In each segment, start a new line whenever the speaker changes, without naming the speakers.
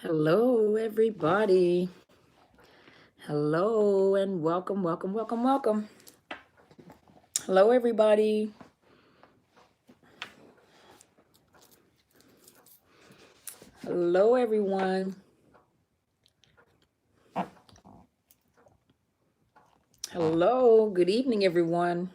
Hello, everybody. Hello, and welcome, welcome, welcome, welcome. Hello, everybody. Hello, everyone. Hello, good evening, everyone.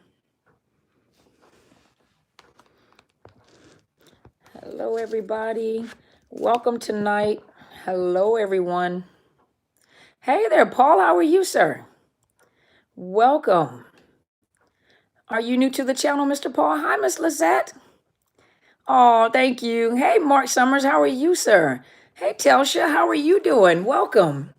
Hello, everybody. Welcome tonight. Hello, everyone. Hey there, Paul. How are you, sir? Welcome. Are you new to the channel, Mr. Paul? Hi, Miss Lizette. Oh, thank you. Hey, Mark Summers. How are you, sir? Hey, Telsha. How are you doing? Welcome.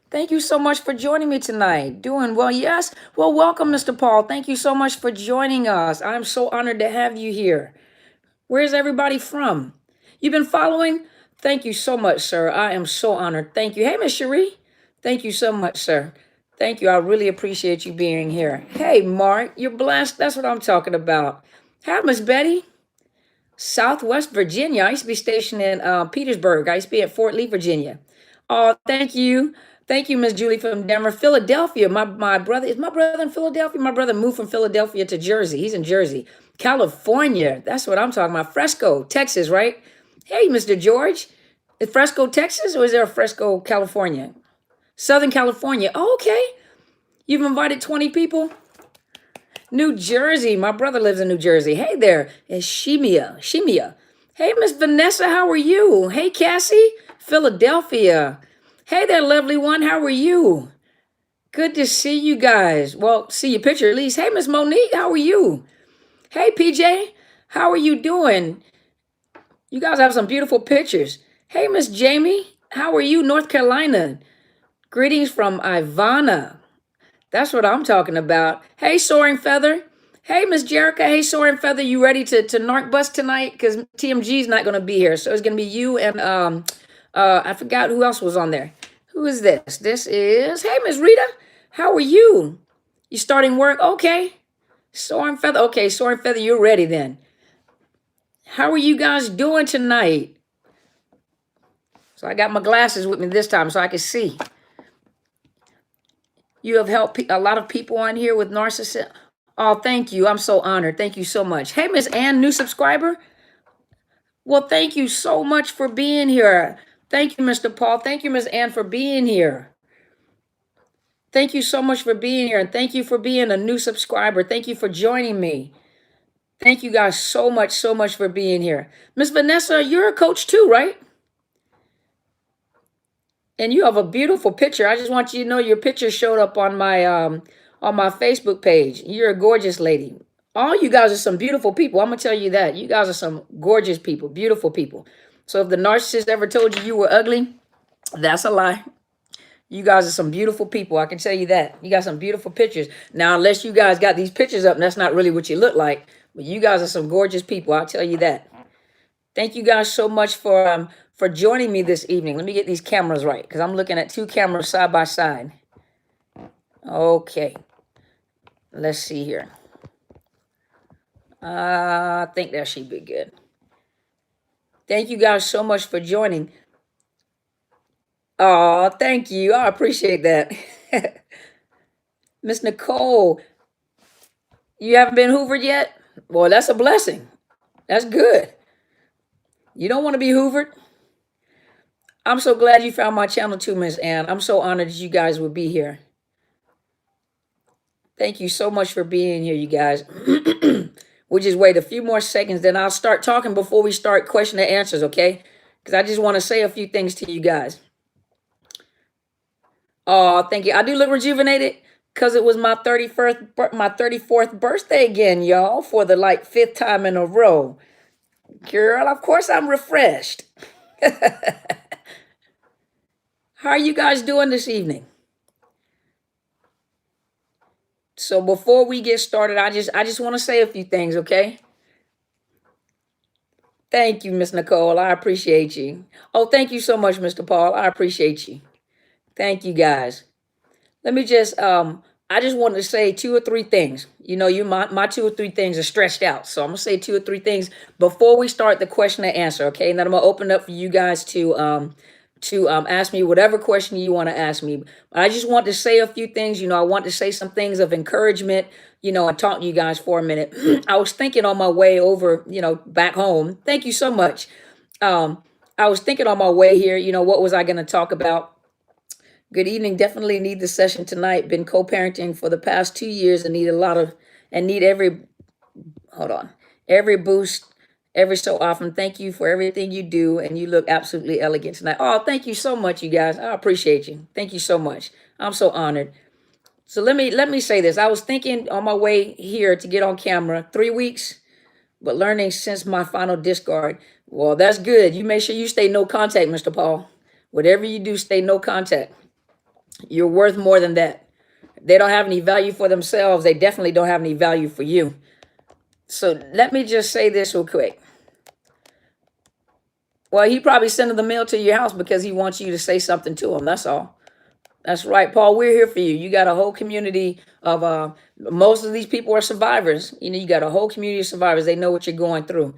Thank you so much for joining me tonight. Doing well, yes. Well, welcome, Mr. Paul. Thank you so much for joining us. I'm so honored to have you here. Where's everybody from? You've been following? Thank you so much, sir. I am so honored. Thank you. Hey, Miss Cherie. Thank you so much, sir. Thank you. I really appreciate you being here. Hey, Mark, you're blessed. That's what I'm talking about. Hi, Miss Betty. Southwest Virginia. I used to be stationed in Petersburg. I used to be at Fort Lee, Virginia. Oh, thank you. Thank you, Miss Julie from Denver. Philadelphia. My brother, is my brother in Philadelphia? My brother moved from Philadelphia to Jersey. He's in Jersey. California. That's what I'm talking about. Fresco, Texas, right? Hey, Mr. George. Is Fresco, Texas, or is there a Fresco, California? Southern California. Oh, okay. You've invited 20 people? New Jersey. My brother lives in New Jersey. Hey there. It's Shemia. Shemia. Hey, Miss Vanessa. How are you? Hey, Cassie. Philadelphia. Hey there, lovely one. How are you? Good to see you guys. Well, see your picture at least. Hey, Miss Monique. How are you? Hey, PJ. How are you doing? You guys have some beautiful pictures. Hey, Miss Jamie. How are you? North Carolina. Greetings from Ivana. That's what I'm talking about. Hey, Soaring Feather. Hey, Miss Jerica. Hey, Soaring Feather. You ready to narc bust tonight? Because TMG's not going to be here. So it's going to be you and I forgot who else was on there. Who is this? This is, hey, Miss Rita. How are you? You starting work? Okay. Soaring Feather. Okay, Soaring Feather, you're ready then. How are you guys doing tonight? So I got my glasses with me this time so I can see. You have helped a lot of people on here with narcissism. Oh, thank you. I'm so honored. Thank you so much. Hey, Miss Ann, new subscriber. Well, thank you so much for being here. Thank you, Mr. Paul. Thank you, Miss Ann, for being here. Thank you so much for being here. And thank you for being a new subscriber. Thank you for joining me. Thank you guys so much for being here. Miss Vanessa, you're a coach too, right? And you have a beautiful picture. I just want you to know your picture showed up on my Facebook page. You're a gorgeous lady. All you guys are some beautiful people. I'm gonna tell you that. You guys are some gorgeous people, beautiful people. So if the narcissist ever told you you were ugly, that's a lie. You guys are some beautiful people. I can tell you that. You got some beautiful pictures. Now, unless you guys got these pictures up, that's not really what you look like. But you guys are some gorgeous people. I'll tell you that. Thank you guys so much for joining me this evening. Let me get these cameras right because I'm looking at two cameras side by side. Okay. Let's see here. I think that should be good. Thank you guys so much for joining. Oh, thank you. I appreciate that. Miss Nicole, you haven't been hoovered yet? Well, that's a blessing. That's good. You don't want to be hoovered? I'm so glad you found my channel too, Miss Ann. I'm so honored that you guys would be here. Thank you so much for being here, you guys. We'll just wait a few more seconds, then I'll start talking before we start question and answers, okay? Because I just want to say a few things to you guys. Oh, thank you. I do look rejuvenated because it was my 34th birthday again, y'all, for the like fifth time in a row. Girl, of course I'm refreshed. How are you guys doing this evening? So before we get started, I just want to say a few things, okay? Thank you, Miss Nicole. I appreciate you. Oh, thank you so much, Mr. Paul. I appreciate you. Thank you, guys. Let me just I just wanted to say two or three things. You know, my two or three things are stretched out. So I'm gonna say two or three things before we start the question and answer, okay? And then I'm gonna open up for you guys to ask me whatever question you want to ask me. But I just want to say a few things. You know, I want to say some things of encouragement, you know, and talk to you guys for a minute. I was thinking on my way over, you know, back home. Thank you so much. Um, I was thinking on my way here, you know, what was I gonna talk about? Good evening. Definitely need the session tonight. Been co-parenting for the past 2 years and need a lot of and need every hold on every boost every so often. Thank you for everything you do, and you look absolutely elegant tonight. Oh, thank you so much, you guys. I appreciate you. Thank you so much. I'm so honored. So let me say this. I was thinking on my way here to get on camera 3 weeks, but learning since my final discard. Well, that's good. You make sure you stay no contact, Mr. Paul. Whatever you do, stay no contact. You're worth more than that. They don't have any value for themselves. They definitely don't have any value for you. So let me just say this real quick. Well, he probably sending the mail to your house because he wants you to say something to him. That's all. That's right, Paul. We're here for you. You got a whole community of most of these people are survivors. You know, you got a whole community of survivors. They know what you're going through.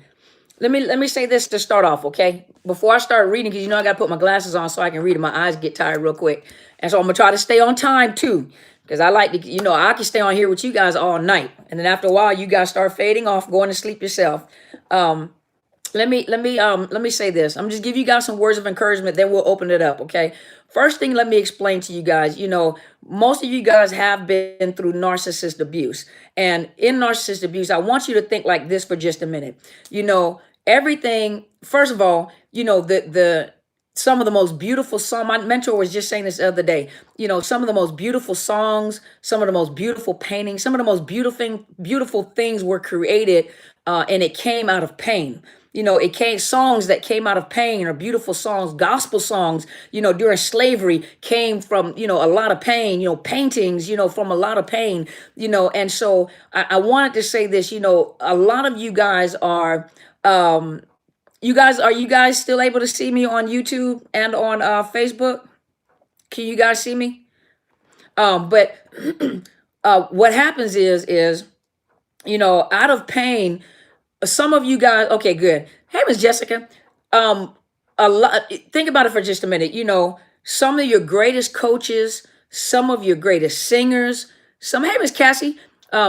Let me say this to start off, okay? Before I start reading, because you know I gotta put my glasses on so I can read it. My eyes get tired real quick. And so I'm gonna try to stay on time too. Because I like to, you know, I can stay on here with you guys all night. And then after a while, you guys start fading off, going to sleep yourself. Um, let me say this. I'm just give you guys some words of encouragement, then we'll open it up, okay? First thing, let me explain to you guys, you know, most of you guys have been through narcissist abuse. And in narcissist abuse, I want you to think like this for just a minute. You know, everything, first of all, you know, the some of the most beautiful song. My mentor was just saying this the other day. You know, some of the most beautiful songs, some of the most beautiful paintings, some of the most beautiful things were created, and it came out of pain. You know, it came songs that came out of pain, or beautiful songs, gospel songs, you know, during slavery came from, you know, a lot of pain, you know, paintings, you know, from a lot of pain, you know. And so I wanted to say this, you know, a lot of you guys um, are you guys still able to see me on YouTube and on Facebook? Can you guys see me? But what happens is, you know, out of pain, some of you guys, okay, good. Hey, Miss Jessica. Um, a lot. Think about it for just a minute. You know, some of your greatest coaches, some of your greatest singers, hey, Miss Cassie.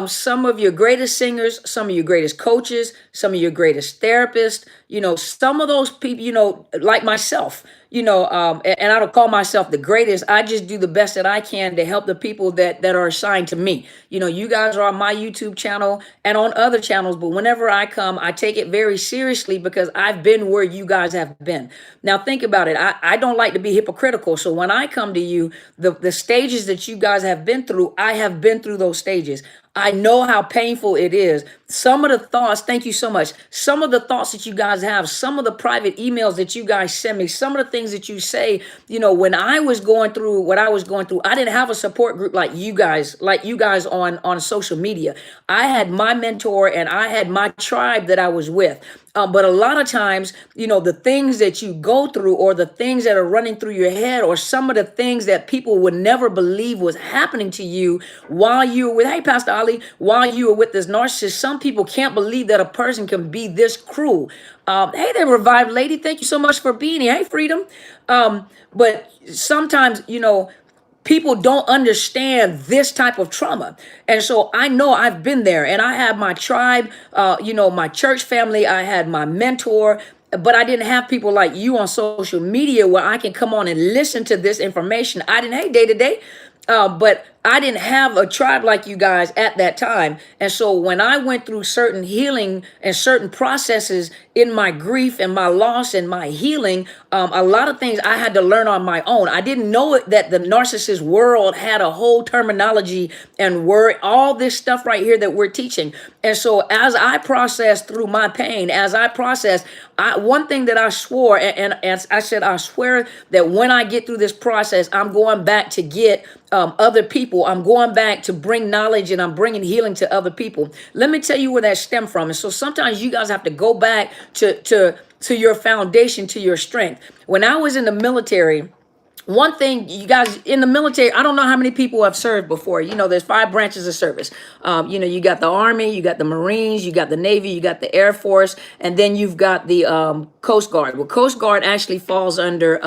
Some of your greatest singers, some of your greatest coaches, some of your greatest therapists. You know, some of those people, you know, like myself. You know, and I don't call myself the greatest. I just do the best that I can to help the people that are assigned to me. You know, you guys are on my YouTube channel and on other channels, but whenever I come, I take it very seriously because I've been where you guys have been. Now, think about it. I don't like to be hypocritical. So when I come to you, the stages that you guys have been through, I have been through those stages. I know how painful it is. Some of the thoughts, thank you so much. Some of the thoughts that you guys have, some of the private emails that you guys send me, some of the things that you say, you know, when I was going through what I was going through, I didn't have a support group like you guys on social media. I had my mentor and I had my tribe that I was with. But a lot of times, you know, the things that you go through or the things that are running through your head or some of the things that people would never believe was happening to you while you were with, hey, Pastor Ali, while you were with this narcissist, some people can't believe that a person can be this cruel. Hey there, revived lady. Thank you so much for being here. Hey, Freedom. But sometimes, you know, people don't understand this type of trauma. And so I know I've been there and I had my tribe, you know, my church family, I had my mentor, but I didn't have people like you on social media where I can come on and listen to this information. I didn't, hey, day to day. But I didn't have a tribe like you guys at that time. And so when I went through certain healing and certain processes in my grief and my loss and my healing, a lot of things I had to learn on my own. I didn't know it, that the narcissist world had a whole terminology and word, all this stuff right here that we're teaching. And so as I processed through my pain, as I processed, one thing that I swore, and as I said, I swear that when I get through this process, I'm going back to get other people. I'm going back to bring knowledge and I'm bringing healing to other people. Let me tell you where that stemmed from. And so sometimes you guys have to go back to your foundation, to your strength. When I was in the military, one thing, you guys in the military, I don't know how many people have served before. There's 5 branches of service. You got the Army, you got the Marines, you got the Navy, you got the Air Force, and then you've got the Coast Guard. Well, Coast Guard actually falls under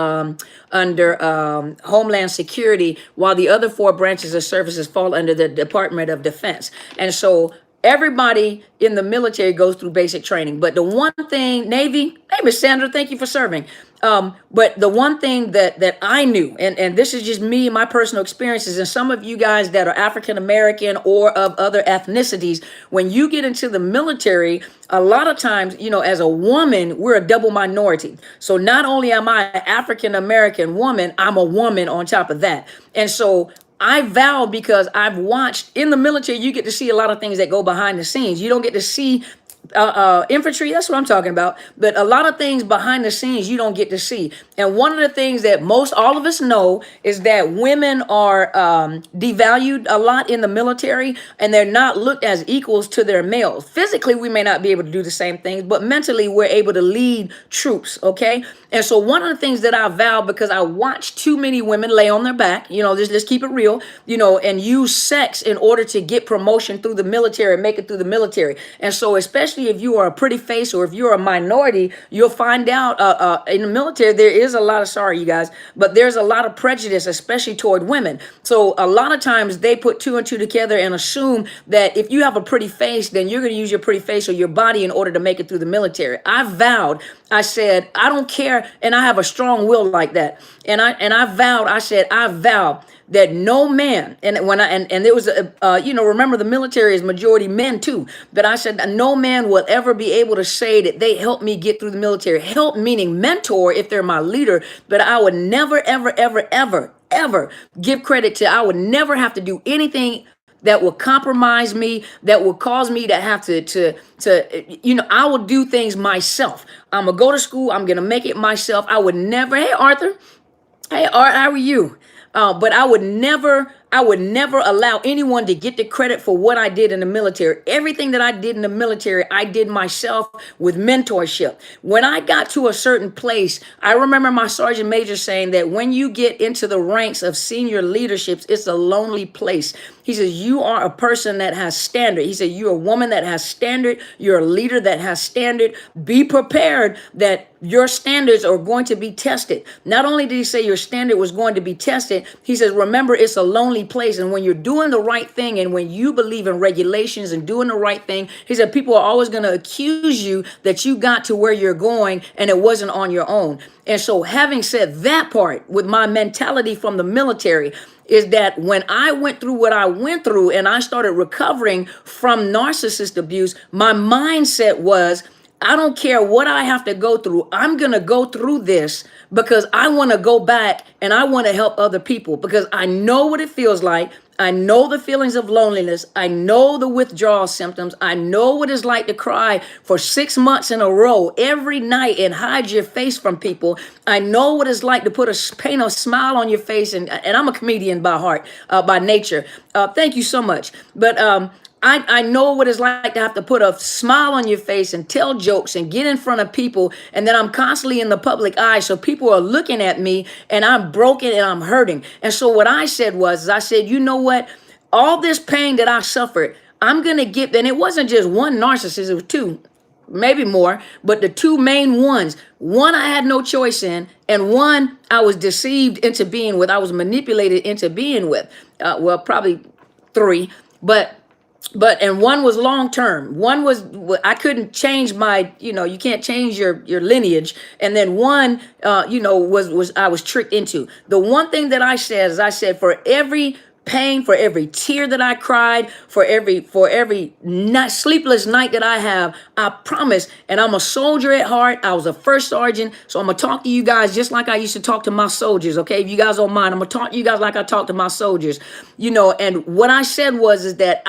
Homeland Security, while the other 4 branches of services fall under the Department of Defense. And so everybody in the military goes through basic training. But the one thing, Navy, hey, Miss Sandra, thank you for serving. But the one thing that I knew, and this is just me, my personal experiences, and some of you guys that are African American or of other ethnicities, when you get into the military, a lot of times, as a woman, we're a double minority. So not only am I an African American woman, I'm a woman on top of that. And so I vow, because I've watched in the military, you get to see a lot of things that go behind the scenes. You don't get to see infantry, that's what I'm talking about. But a lot of things behind the scenes you don't get to see. And one of the things that most all of us know is that women are devalued a lot in the military, and they're not looked as equals to their males. Physically, we may not be able to do the same things, but mentally, we're able to lead troops, okay? And so one of the things that I vowed, because I watched too many women lay on their back, just keep it real, and use sex in order to get promotion through the military and make it through the military. And so especially if you are a pretty face or if you're a minority, you'll find out in the military, there is a lot of, sorry you guys, but there's a lot of prejudice, especially toward women. So a lot of times they put 2 and 2 together and assume that if you have a pretty face, then you're going to use your pretty face or your body in order to make it through the military. I vowed, I said, I don't care. And I have a strong will like that. And I vowed, I said, I vow that no man, and when and there was remember the military is majority men too, but I said that no man will ever be able to say that they helped me get through the military. Help meaning mentor if they're my leader, but I would never, ever, ever, ever, ever give credit to, I would never have to do anything that will compromise me, that will cause me to have I will do things myself. I'm gonna go to school, I'm gonna make it myself. I would never, hey Arthur, hey Art, how are you? But I would never allow anyone to get the credit for what I did in the military. Everything that I did in the military, I did myself with mentorship. When I got to a certain place, I remember my sergeant major saying that when you get into the ranks of senior leaderships, it's a lonely place. He says, you are a person that has standard. He said, you're a woman that has standard. You're a leader that has standard. Be prepared that your standards are going to be tested. Not only did he say your standard was going to be tested, he says, remember, it's a lonely place. And when you're doing the right thing and when you believe in regulations and doing the right thing, he said, people are always going to accuse you that you got to where you're going and it wasn't on your own. And so having said that part with my mentality from the military, is that when I went through what I went through and I started recovering from narcissist abuse, my mindset was, I don't care what I have to go through. I'm going to go through this because I want to go back and I want to help other people because I know what it feels like. I know the feelings of loneliness. I know the withdrawal symptoms. I know what it's like to cry for 6 months in a row every night and hide your face from people. I know what it's like to paint a smile on your face. And I'm a comedian by heart, by nature. Thank you so much. But I know what it's like to have to put a smile on your face and tell jokes and get in front of people. And then I'm constantly in the public eye. So people are looking at me and I'm broken and I'm hurting. And so what I said was, I said, you know what? All this pain that I suffered, I'm going to give. And it wasn't just one narcissist, it was 2, maybe more, but the 2 main ones. One I had no choice in, and one I was deceived into being with. I was manipulated into being with. Well, probably 3, and one was long term. One was, I couldn't change my, you can't change your lineage. And then one, was I was tricked into. The one thing that I said is, I said, for every pain, for every tear that I cried, for every night, sleepless night that I have, I promise. And I'm a soldier at heart. I was a first sergeant. So I'm going to talk to you guys just like I used to talk to my soldiers. Okay. If you guys don't mind, I'm going to talk to you guys like I talk to my soldiers, and what I said is that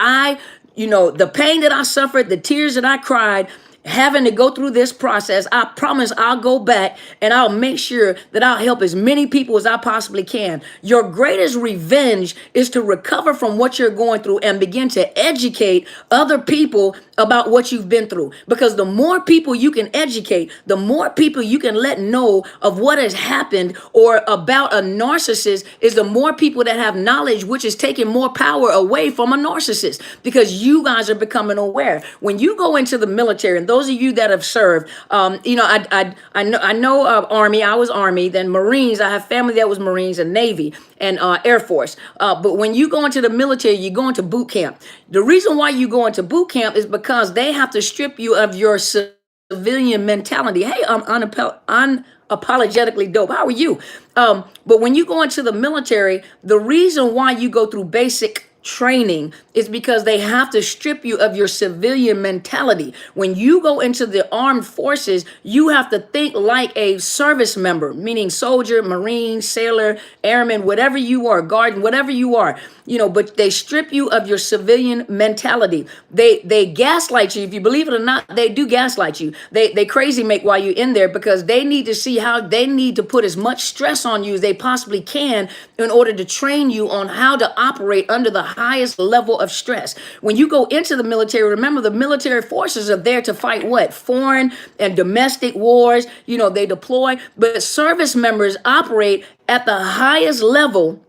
the pain that I suffered, the tears that I cried, having to go through this process, I promise I'll go back and I'll make sure that I'll help as many people as I possibly can. Your greatest revenge is to recover from what you're going through and begin to educate other people about what you've been through. Because the more people you can educate, the more people you can let know of what has happened or about a narcissist, is the more people that have knowledge, which is taking more power away from a narcissist, because you guys are becoming aware. When you go into the military, and those of you that have served, I know Army. I was Army, then Marines. I have family that was Marines and Navy and Air Force. But when you go into the military, you go into boot camp. The reason why you go into boot camp is because they have to strip you of your civilian mentality. Hey, I'm unapologetically dope. How are you? But when you go into the military, the reason why you go through basic training is because they have to strip you of your civilian mentality. When you go into the armed forces, you have to think like a service member, meaning soldier, marine, sailor, airman, whatever you are, guardian, whatever you are, but they strip you of your civilian mentality. They gaslight you. If you believe it or not, they do gaslight you. They crazy make while you're in there, because they need to see how they need to put as much stress on you as they possibly can in order to train you on how to operate under the highest level of stress. When you go into the military, remember the military forces are there to fight what? Foreign and domestic wars. They deploy, but service members operate at the highest level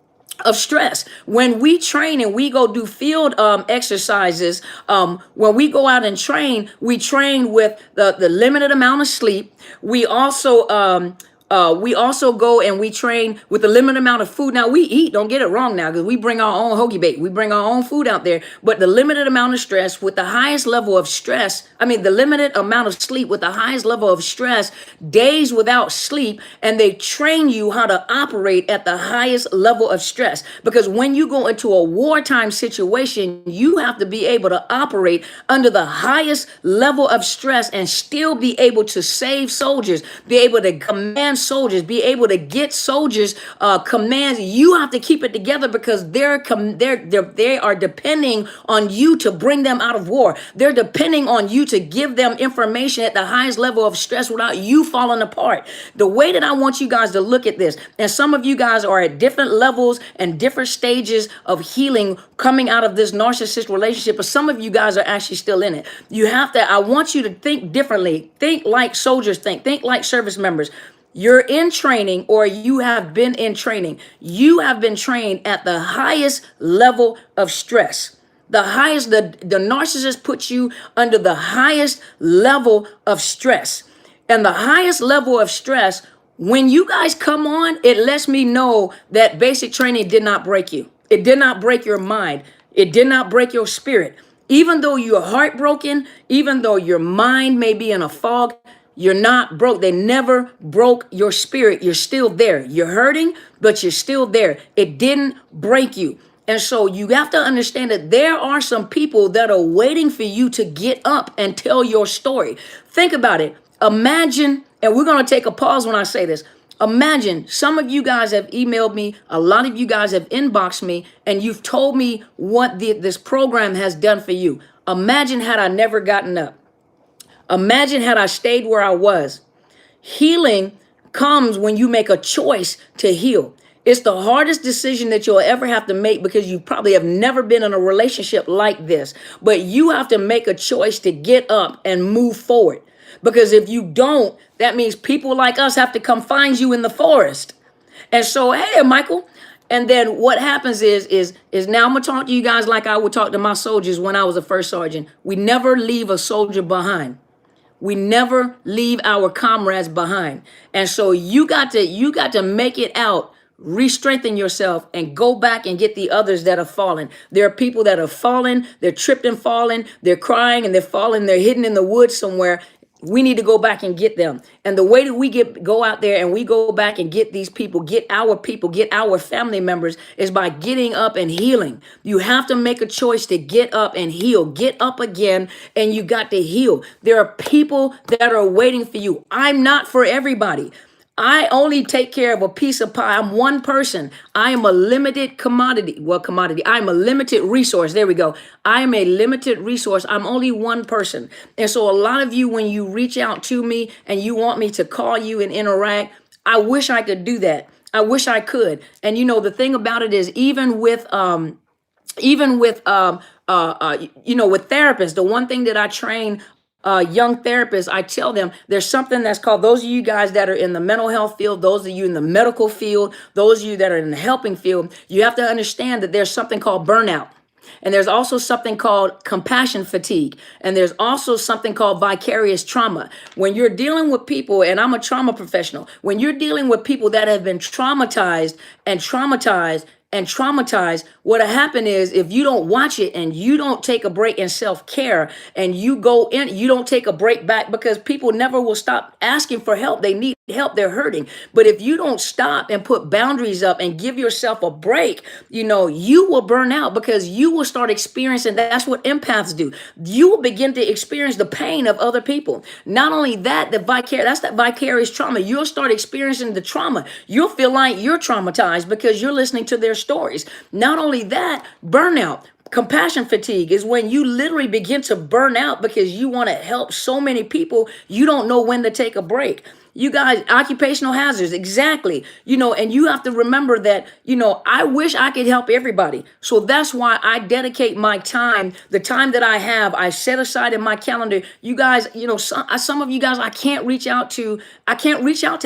of stress. When we train and we go do field exercises, when we go out and train, we train with the limited amount of sleep. We also go and we train with a limited amount of food. Now we eat, don't get it wrong now, because we bring our own hoagie bake. We bring our own food out there, but the limited amount of stress with the highest level of stress, the limited amount of sleep with the highest level of stress, days without sleep, and they train you how to operate at the highest level of stress. Because when you go into a wartime situation, you have to be able to operate under the highest level of stress and still be able to save soldiers, be able to command soldiers, be able to get soldiers commands. You have to keep it together, because they are depending on you to bring them out of war. They're depending on you to give them information at the highest level of stress without you falling apart. The way that I want you guys to look at this, and some of you guys are at different levels and different stages of healing coming out of this narcissist relationship, but some of you guys are actually still in it. I want you to think differently. Think like soldiers think like service members. You're in training, or you have been in training. You have been trained at the highest level of stress. The narcissist puts you under the highest level of stress. And the highest level of stress, when you guys come on, it lets me know that basic training did not break you. It did not break your mind. It did not break your spirit. Even though you're heartbroken, even though your mind may be in a fog, you're not broke. They never broke your spirit. You're still there. You're hurting, but you're still there. It didn't break you. And so you have to understand that there are some people that are waiting for you to get up and tell your story. Think about it. Imagine, and we're going to take a pause when I say this. Imagine, some of you guys have emailed me, a lot of you guys have inboxed me, and you've told me what this program has done for you. Imagine had I never gotten up. Imagine had I stayed where I was. Healing comes when you make a choice to heal. It's the hardest decision that you'll ever have to make, because you probably have never been in a relationship like this. But you have to make a choice to get up and move forward. Because if you don't, that means people like us have to come find you in the forest. And so, hey, Michael. And then what happens is now I'm going to talk to you guys like I would talk to my soldiers when I was a first sergeant. We never leave a soldier behind. We never leave our comrades behind. And so you got to make it out, re-strengthen yourself, and go back and get the others that have fallen. There are people that have fallen, they're tripped and fallen, they're crying and they're falling, they're hidden in the woods somewhere. We need to go back and get them. And the way that we go out there and we go back and get these people, get our family members, is by getting up and healing. You have to make a choice to get up and heal. Get up again, and you got to heal. There are people that are waiting for you. I'm not for everybody. I only take care of a piece of pie. I'm one person. I am a limited commodity. Well, commodity. I'm a limited resource. There we go. I am a limited resource. I'm only one person. And so a lot of you, when you reach out to me and you want me to call you and interact, I wish I could do that. I wish I could. And the thing about it is, with therapists, the one thing that I train young therapists, I tell them there's something that's called, those of you guys that are in the mental health field, those of you in the medical field, those of you that are in the helping field, you have to understand that there's something called burnout. And there's also something called compassion fatigue. And there's also something called vicarious trauma. When you're dealing with people, and I'm a trauma professional, when you're dealing with people that have been traumatized and traumatized and traumatized, what'll happen is, if you don't watch it and you don't take a break in self-care, and you go in, you don't take a break back, because people never will stop asking for help. They need help, they're hurting. But if you don't stop and put boundaries up and give yourself a break, you will burn out, because you will start experiencing, that's what empaths do. You will begin to experience the pain of other people. Not only that, that's that vicarious trauma. You'll start experiencing the trauma. You'll feel like you're traumatized because you're listening to their stories. Not only that, burnout. Compassion fatigue is when you literally begin to burn out because you want to help so many people, you don't know when to take a break. You guys, occupational hazards, exactly. And you have to remember that, I wish I could help everybody. So that's why I dedicate my time, the time that I have, I set aside in my calendar. You guys, some of you guys, I can't reach out to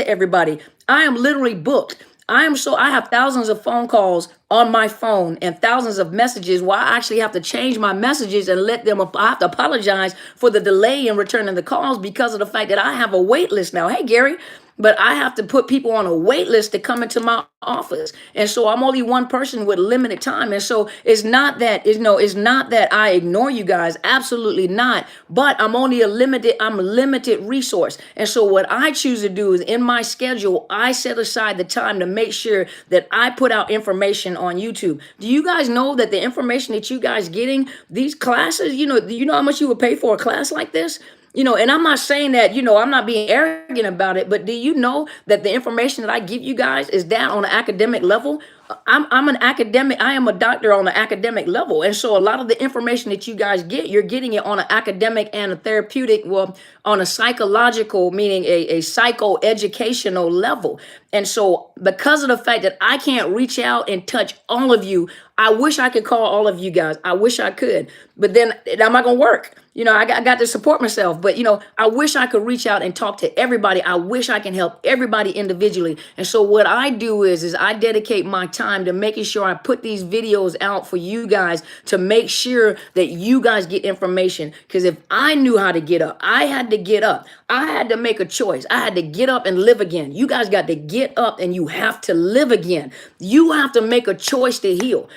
everybody. I am literally booked. I have thousands of phone calls on my phone and thousands of messages, where I actually have to change my messages and I have to apologize for the delay in returning the calls, because of the fact that I have a wait list now. Hey, Gary. But I have to put people on a wait list to come into my office. And so I'm only one person with limited time. And so it's not that I ignore you guys. Absolutely not. But I'm a limited resource. And so what I choose to do is, in my schedule, I set aside the time to make sure that I put out information on YouTube. Do you guys know that the information that you guys getting, these classes, do you know how much you would pay for a class like this? And I'm not saying that, I'm not being arrogant about it, but do you know that the information that I give you guys is that on an academic level? I'm an academic. I am a doctor on an academic level. And so a lot of the information that you guys get, you're getting it on an academic and a therapeutic, well, on a psychological, meaning a psychoeducational level. And so because of the fact that I can't reach out and touch all of you, I wish I could call all of you guys. I wish I could, but then I'm not going to work. I got to support myself, but I wish I could reach out and talk to everybody. I wish I can help everybody individually. And so what I do is I dedicate my time to making sure I put these videos out for you guys, to make sure that you guys get information. Because if I knew how to get up, I had to get up. I had to make a choice. I had to get up and live again. You guys got to get up and you have to live again. You have to make a choice to heal.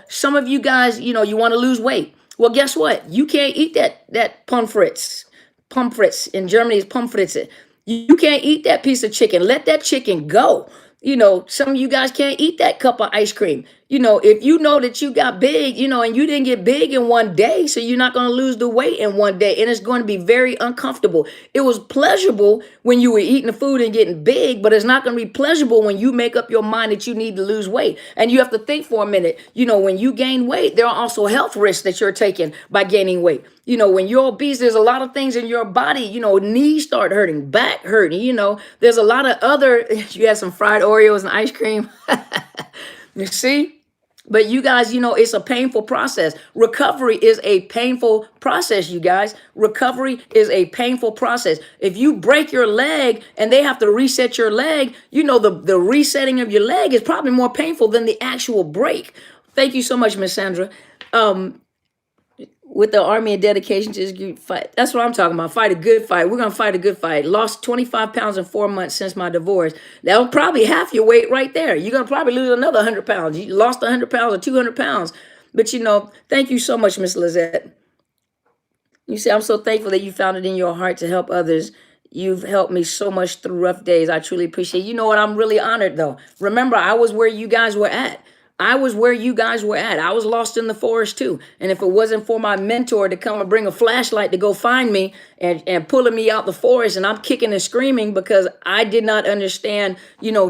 Some of you guys, you want to lose weight. Well, guess what? You can't eat that pommes frites. Pommes frites in Germany is pommes frites. You can't eat that piece of chicken. Let that chicken go. Some of you guys can't eat that cup of ice cream. If you know that you got big, and you didn't get big in one day, so you're not going to lose the weight in one day, and it's going to be very uncomfortable. It was pleasurable when you were eating the food and getting big, but it's not going to be pleasurable when you make up your mind that you need to lose weight. And you have to think for a minute, when you gain weight, there are also health risks that you're taking by gaining weight. When you're obese, there's a lot of things in your body, knees start hurting, back hurting, there's a lot of other, you had some fried Oreos and ice cream. You see? But you guys, it's a painful process. Recovery is a painful process, you guys. Recovery is a painful process. If you break your leg and they have to reset your leg, the resetting of your leg is probably more painful than the actual break. Thank you so much, Miss Sandra. With the army and dedication to this good fight. That's what I'm talking about. Fight a good fight. We're going to fight a good fight. Lost 25 pounds in 4 months since my divorce. That was probably half your weight right there. You're going to probably lose another 100 pounds. You lost 100 pounds or 200 pounds. But, thank you so much, Miss Lizette. You say, I'm so thankful that you found it in your heart to help others. You've helped me so much through rough days. I truly appreciate it. You know what? I'm really honored, though. Remember, I was where you guys were at. I was where you guys were at. I was lost in the forest too. And if it wasn't for my mentor to come and bring a flashlight to go find me and pulling me out the forest, and I'm kicking and screaming because I did not understand,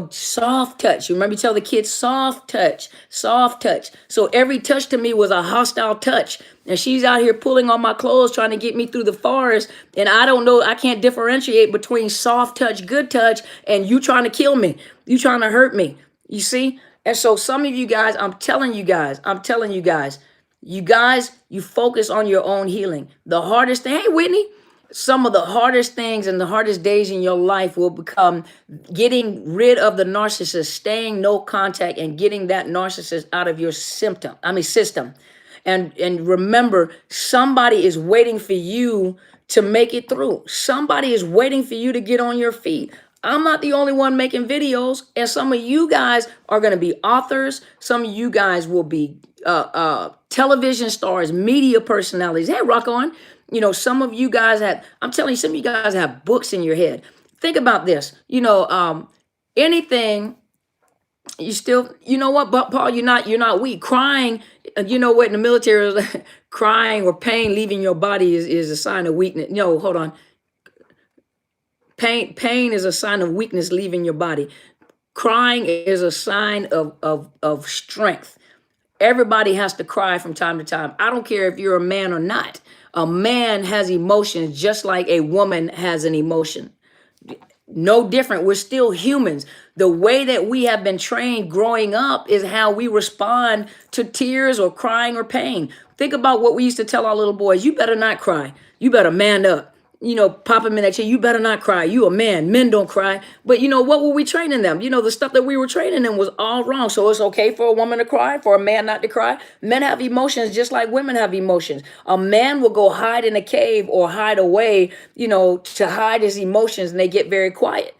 soft touch. You remember, you tell the kids soft touch, soft touch. So every touch to me was a hostile touch. And she's out here pulling on my clothes, trying to get me through the forest. And I don't know, I can't differentiate between soft touch, good touch, and you trying to kill me. You trying to hurt me. You see? And so some of you guys, I'm telling you guys, you focus on your own healing. The hardest thing, hey, Whitney, some of the hardest things and the hardest days in your life will become getting rid of the narcissist, staying no contact, and getting that narcissist out of your system. And remember, somebody is waiting for you to make it through. Somebody is waiting for you to get on your feet. I'm not the only one making videos, and some of you guys are going to be authors. Some of you guys will be television stars, media personalities. Hey, rock on. Some of you guys I'm telling you, some of you guys have books in your head. Think about this. Anything you still, but Paul, you're not weak. Crying, what in the military is crying or pain leaving your body is a sign of weakness. No, hold on. Pain is a sign of weakness leaving your body. Crying is a sign of strength. Everybody has to cry from time to time. I don't care if you're a man or not. A man has emotions just like a woman has an emotion. No different. We're still humans. The way that we have been trained growing up is how we respond to tears or crying or pain. Think about what we used to tell our little boys. You better not cry. You better man up. Pop them in that chair. You better not cry. You a man. Men don't cry. But what were we training them? The stuff that we were training them was all wrong. So it's okay for a woman to cry, for a man not to cry. Men have emotions just like women have emotions. A man will go hide in a cave or hide away, to hide his emotions, and they get very quiet.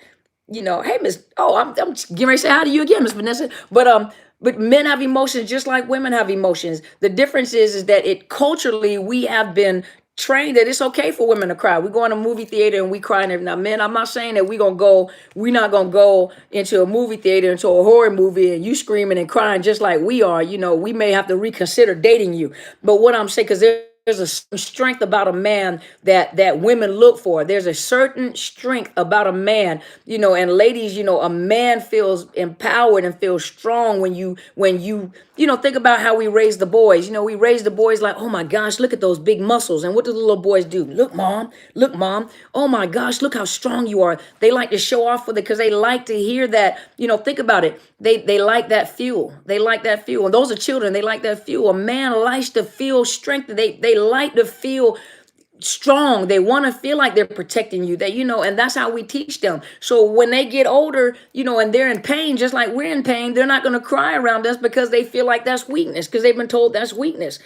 Hey, I'm getting ready to say hi to you again, Miss Vanessa. But men have emotions just like women have emotions. The difference is that culturally we have been trained that it's okay for women to cry. We go in a movie theater and we cry and everything. Now, men, I'm not saying that we're not gonna go into a movie theater, into a horror movie, and you screaming and crying just like we are. We may have to reconsider dating you. But what I'm saying, because there's a strength about a man that women look for. There's a certain strength about a man, and ladies, a man feels empowered and feels strong when you think about how we raise the boys. We raise the boys like, oh my gosh, look at those big muscles. And what do the little boys do? Look, mom. Oh my gosh, look how strong you are. They like to show off with it because they like to hear that. Think about it. They like that fuel. They like that fuel. And those are children. They like that fuel. A man likes to feel strength. They like to feel strong. They want to feel like they're protecting you. And that's how we teach them. So when they get older, and they're in pain, just like we're in pain, they're not going to cry around us because they feel like that's weakness, because they've been told that's weakness.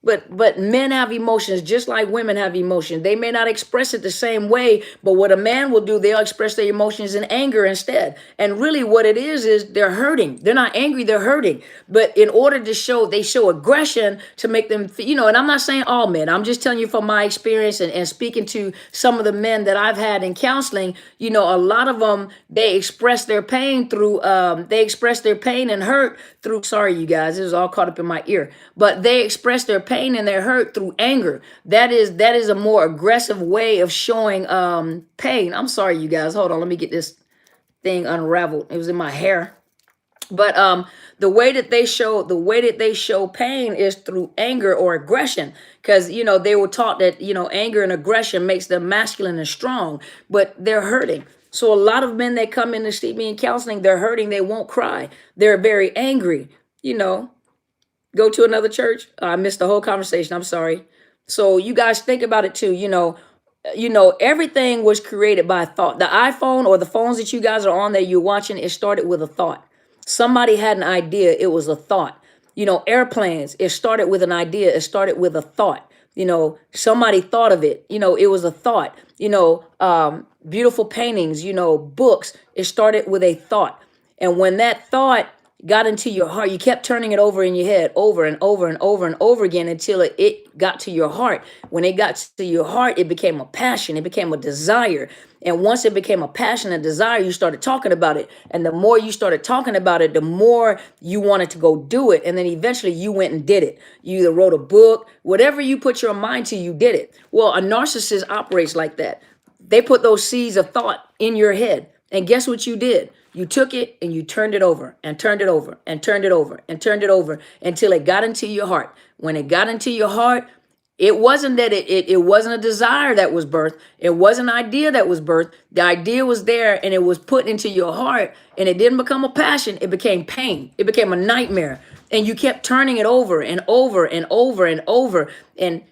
But men have emotions just like women have emotions. They may not express it the same way, but what a man will do, they'll express their emotions in anger instead. And really what it is they're hurting. They're not angry, they're hurting. But in order to they show aggression to make them, and I'm not saying all men, I'm just telling you from my experience and speaking to some of the men that I've had in counseling, a lot of them, they express their pain and hurt through, sorry, you guys, this is all caught up in my ear, but they express their pain and their hurt through anger. That is a more aggressive way of showing pain. I'm sorry, you guys. Hold on, let me get this thing unraveled. It was in my hair. But the way that they show pain is through anger or aggression, because they were taught that anger and aggression makes them masculine and strong, but they're hurting. So a lot of men that come in to see me in counseling, they're hurting. They won't cry. They're very angry. Go to another church. I missed the whole conversation. I'm sorry. So you guys think about it too. Everything was created by thought. The iPhone or the phones that you guys are on that you're watching, it started with a thought. Somebody had an idea. It was a thought. Airplanes, it started with an idea. It started with a thought. Somebody thought of it. It was a thought. Beautiful paintings, books, it started with a thought. And when that thought, got into your heart. You kept turning it over in your head over and over and over and over again until it got to your heart. When it got to your heart, it became a passion. It became a desire. And once it became a passion and desire, you started talking about it. And the more you started talking about it, the more you wanted to go do it. And then eventually you went and did it. You either wrote a book, whatever you put your mind to, you did it. Well, a narcissist operates like that. They put those seeds of thought in your head. And guess what you did? You took it and you turned it over and turned it over and turned it over and turned it over until it got into your heart. When it got into your heart, it wasn't that it wasn't a desire that was birthed. It wasn't an idea that was birthed. The idea was there and it was put into your heart, and it didn't become a passion. It became pain. It became a nightmare. And you kept turning it over and over and over and over. And,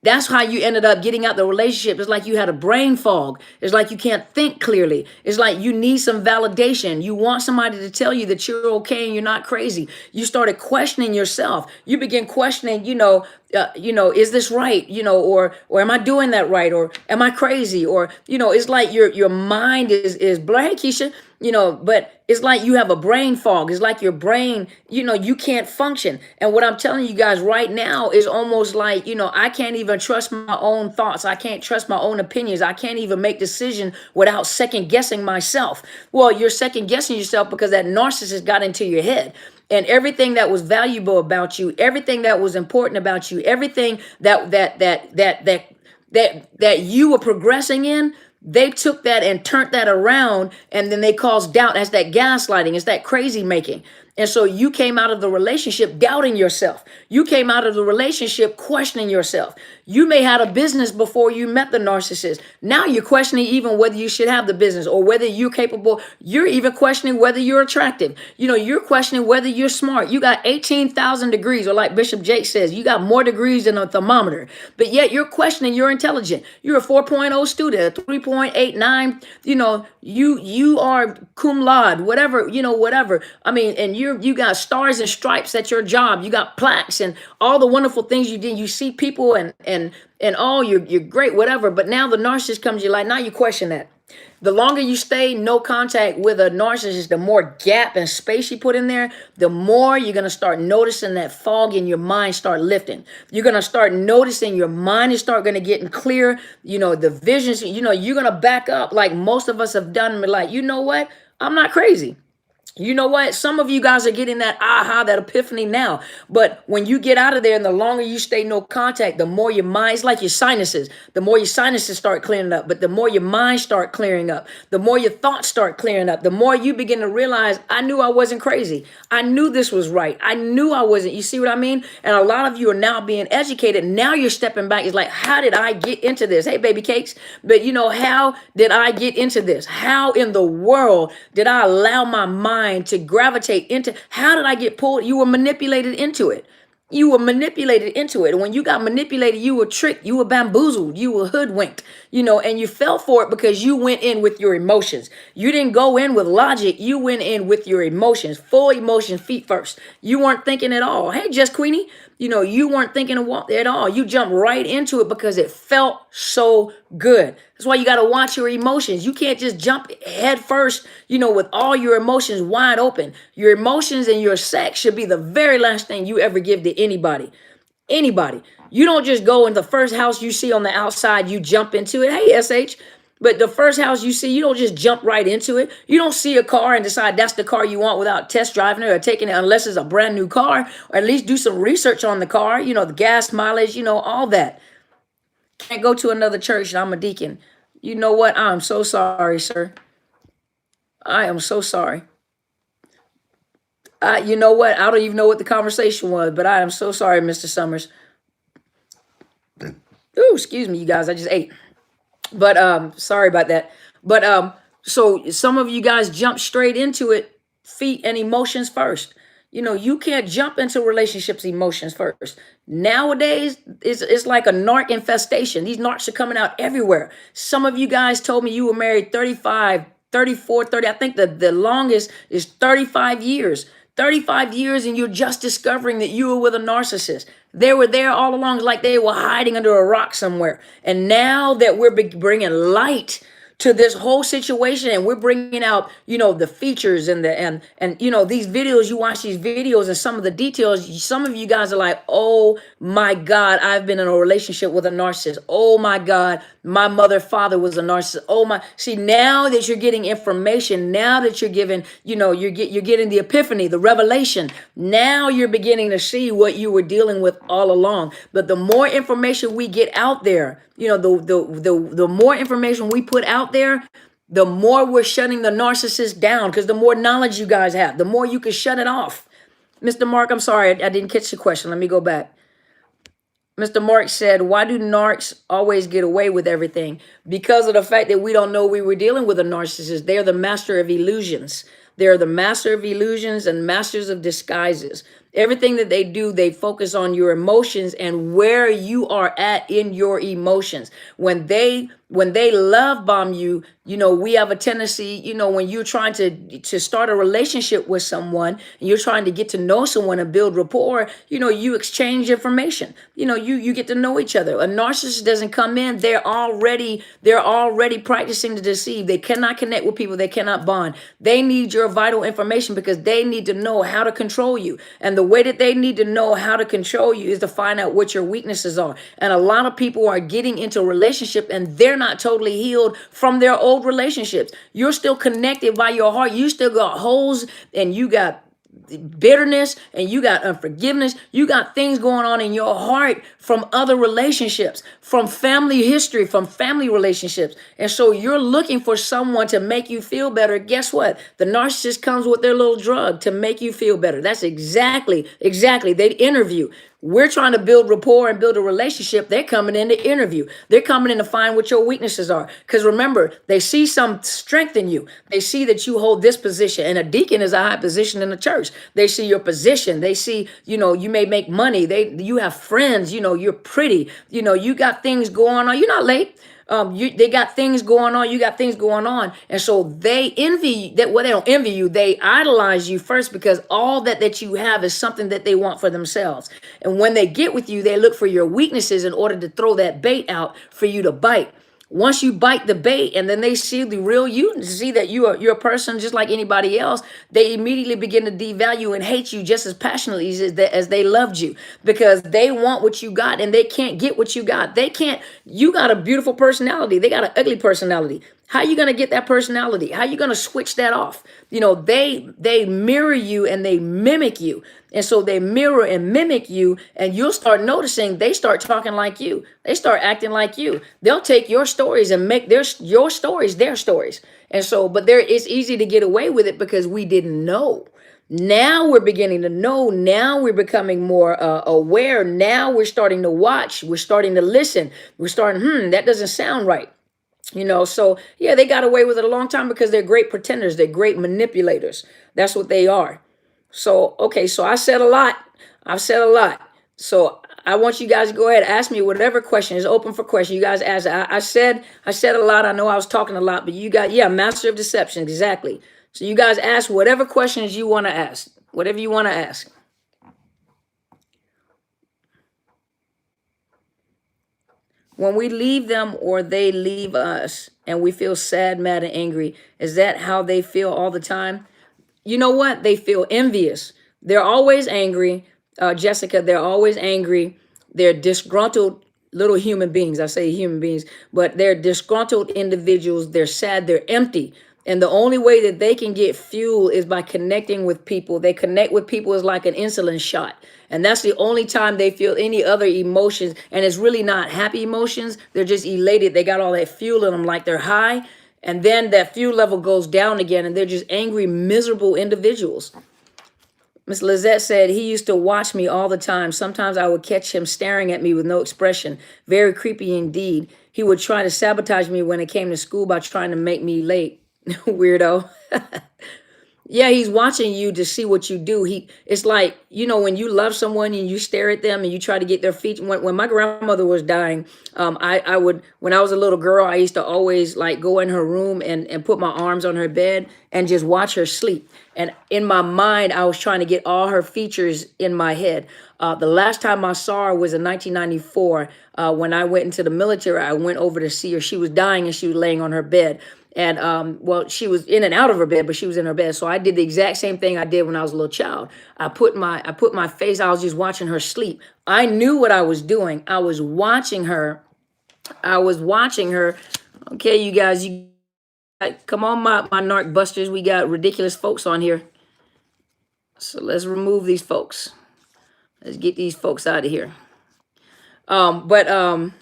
that's how you ended up getting out the relationship. It's like you had a brain fog. It's like you can't think clearly. It's like you need some validation. You want somebody to tell you that you're okay and you're not crazy. You started questioning yourself. You begin questioning, is this right? Or am I doing that right? Or am I crazy? Or, it's like your mind is blurry. Hey, Keisha, but it's like you have a brain fog. It's like your brain, you can't function. And what I'm telling you guys right now is almost like, I can't even trust my own thoughts. I can't trust my own opinions. I can't even make decisions without second guessing myself. Well, you're second guessing yourself because that narcissist got into your head. And everything that was valuable about you, everything that was important about you, everything that you were progressing in, they took that and turned that around, and then they caused doubt. That's that gaslighting. It's that crazy making. And so you came out of the relationship doubting yourself. You came out of the relationship questioning yourself. You may have had a business before you met the narcissist. Now you're questioning even whether you should have the business or whether you're capable. You're even questioning whether you're attractive. You're questioning whether you're smart. You got 18,000 degrees, or like Bishop Jake says, you got more degrees than a thermometer, but yet you're questioning you're intelligent. You're a 4.0 student, a 3.89, you are cum laude, whatever, whatever. I mean, and you got stars and stripes at your job. You got plaques and all the wonderful things you did. You see people and all you're great, whatever. But now the narcissist comes to your life. Now you question that. The longer you stay no contact with a narcissist, the more gap and space you put in there, the more you're going to start noticing that fog in your mind start lifting. You're going to start noticing your mind is start going to get clear. The visions, you're going to back up like most of us have done. Like, you know what? I'm not crazy. You know what? Some of you guys are getting that that epiphany now. But when you get out of there and the longer you stay no contact, the more your mind's like your sinuses. The more your sinuses start clearing up, but the more your mind start clearing up, the more your thoughts start clearing up, the more you begin to realize, I knew I wasn't crazy. I knew this was right. I knew I wasn't. You see what I mean? And a lot of you are now being educated. Now you're stepping back. It's like, how did I get into this? Hey, baby cakes. But how did I get into this? How in the world did I allow my mind to gravitate into? How did I get pulled? You were manipulated into it. You were manipulated into it. And when you got manipulated, you were tricked, you were bamboozled, you were hoodwinked, and you fell for it because you went in with your emotions. You didn't go in with logic. You went in with your emotions, full emotion, feet first. You weren't thinking at all. Hey, Just Queenie, you weren't thinking at all. You jumped right into it because it felt so good. That's why you got to watch your emotions. You can't just jump head first, with all your emotions wide open. Your emotions and your sex should be the very last thing you ever give to anybody. Anybody. You don't just go in the first house you see on the outside, you jump into it. Hey, SH. But the first house you see, you don't just jump right into it. You don't see a car and decide that's the car you want without test driving it or taking it, unless it's a brand new car, or at least do some research on the car, the gas mileage, all that. Can't go to another church and I'm a deacon. You know what? I'm so sorry, sir. I am so sorry. You know what? I don't even know what the conversation was, but I am so sorry, Mr. Summers. Ooh, excuse me, you guys. I just ate. But sorry about that. But so some of you guys jump straight into it, feet and emotions first. You can't jump into relationships emotions first. Nowadays, it's like a narc infestation. These narcs are coming out everywhere. Some of you guys told me you were married 35, 34, 30. I think the longest is 35 years. 35 years, and you're just discovering that you were with a narcissist. They were there all along, like they were hiding under a rock somewhere. And now that we're bringing light to this whole situation, and we're bringing out, the features and these videos. You watch these videos and some of the details, some of you guys are like, oh my God, I've been in a relationship with a narcissist. Oh my God, my mother father was a narcissist. Oh my, see, now that you're getting information, now that you're giving, you're getting the epiphany, the revelation. Now you're beginning to see what you were dealing with all along. But the more information we get out there, the more information we put out there, the more we're shutting the narcissist down, because the more knowledge you guys have, the more you can shut it off. Mr. Mark, I'm sorry, I didn't catch the question. Let me go back. Mr. Mark said, why do narcs always get away with everything? Because of the fact that we don't know we were dealing with a narcissist. They're the master of illusions. They're the master of illusions and masters of disguises. Everything that they do, they focus on your emotions and where you are at in your emotions. When they love bomb you, we have a tendency, when you're trying to start a relationship with someone and you're trying to get to know someone and build rapport, you exchange information. You get to know each other. A narcissist doesn't come in, they're already practicing to deceive. They cannot connect with people, they cannot bond. They need your vital information because they need to know how to control you. And the way that they need to know how to control you is to find out what your weaknesses are. And a lot of people are getting into a relationship and they're not totally healed from their old relationships. You're still connected by your heart. You still got holes and you got bitterness and you got unforgiveness. You got things going on in your heart from other relationships, from family history, from family relationships. And so you're looking for someone to make you feel better. Guess what? The narcissist comes with their little drug to make you feel better. That's exactly. They interview. We're trying to build rapport and build a relationship. They're coming in to interview. They're coming in to find what your weaknesses are. Because remember, they see some strength in you. They see that you hold this position. And a deacon is a high position in the church. They see your position. They see, you may make money. You have friends. You're pretty. You got things going on. You're not late. They got things going on. You got things going on. And so they envy you. They don't envy you. They idolize you first because all that you have is something that they want for themselves. And when they get with you, they look for your weaknesses in order to throw that bait out for you to bite. Once you bite the bait and then they see the real you, see that you're a person just like anybody else, they immediately begin to devalue and hate you just as passionately as they loved you, because they want what you got and they can't get what you got. You got a beautiful personality. They got an ugly personality. How are you going to get that personality? How are you going to switch that off? They mirror you and they mimic you. And so they mirror and mimic you, and you'll start noticing they start talking like you. They start acting like you. They'll take your stories and make your stories their stories. And so, but it's easy to get away with it because we didn't know. Now we're beginning to know. Now we're becoming more aware. Now we're starting to watch. We're starting to listen. We're starting, that doesn't sound right. So yeah, they got away with it a long time because they're great pretenders. They're great manipulators. That's what they are. So, okay, so I said a lot. I've said a lot. So I want you guys to go ahead, ask me whatever question is open for question. You guys ask. I said a lot. I know I was talking a lot, but you got, master of deception. Exactly. So you guys ask whatever questions you want to ask, whatever you want to ask. When we leave them or they leave us and we feel sad, mad, and angry, is that how they feel all the time? You know what? They feel envious. They're always angry. Jessica, they're always angry. They're disgruntled little human beings. I say human beings, but they're disgruntled individuals. They're sad. They're empty. And the only way that they can get fuel is by connecting with people. They connect with people as like an insulin shot. And that's the only time they feel any other emotions. And it's really not happy emotions. They're just elated. They got all that fuel in them like they're high. And then that fuel level goes down again. And they're just angry, miserable individuals. Miss Lizette said, he used to watch me all the time. Sometimes I would catch him staring at me with no expression. Very creepy indeed. He would try to sabotage me when it came to school by trying to make me late. Weirdo. Yeah, he's watching you to see what you do. It's like, when you love someone and you stare at them and you try to get their feet. When my grandmother was dying, I would, when I was a little girl, I used to always like go in her room and put my arms on her bed and just watch her sleep. And in my mind, I was trying to get all her features in my head. The last time I saw her was in 1994. When I went into the military, I went over to see her. She was dying and she was laying on her bed. And well, she was in and out of her bed, but she was in her bed. So I did the exact same thing I did when I was a little child. I put my face, I was just watching her sleep. I knew what I was doing. I was watching her. I was watching her. Okay, you guys, come on, my narc busters. We got ridiculous folks on here. So let's remove these folks. Let's get these folks out of here. But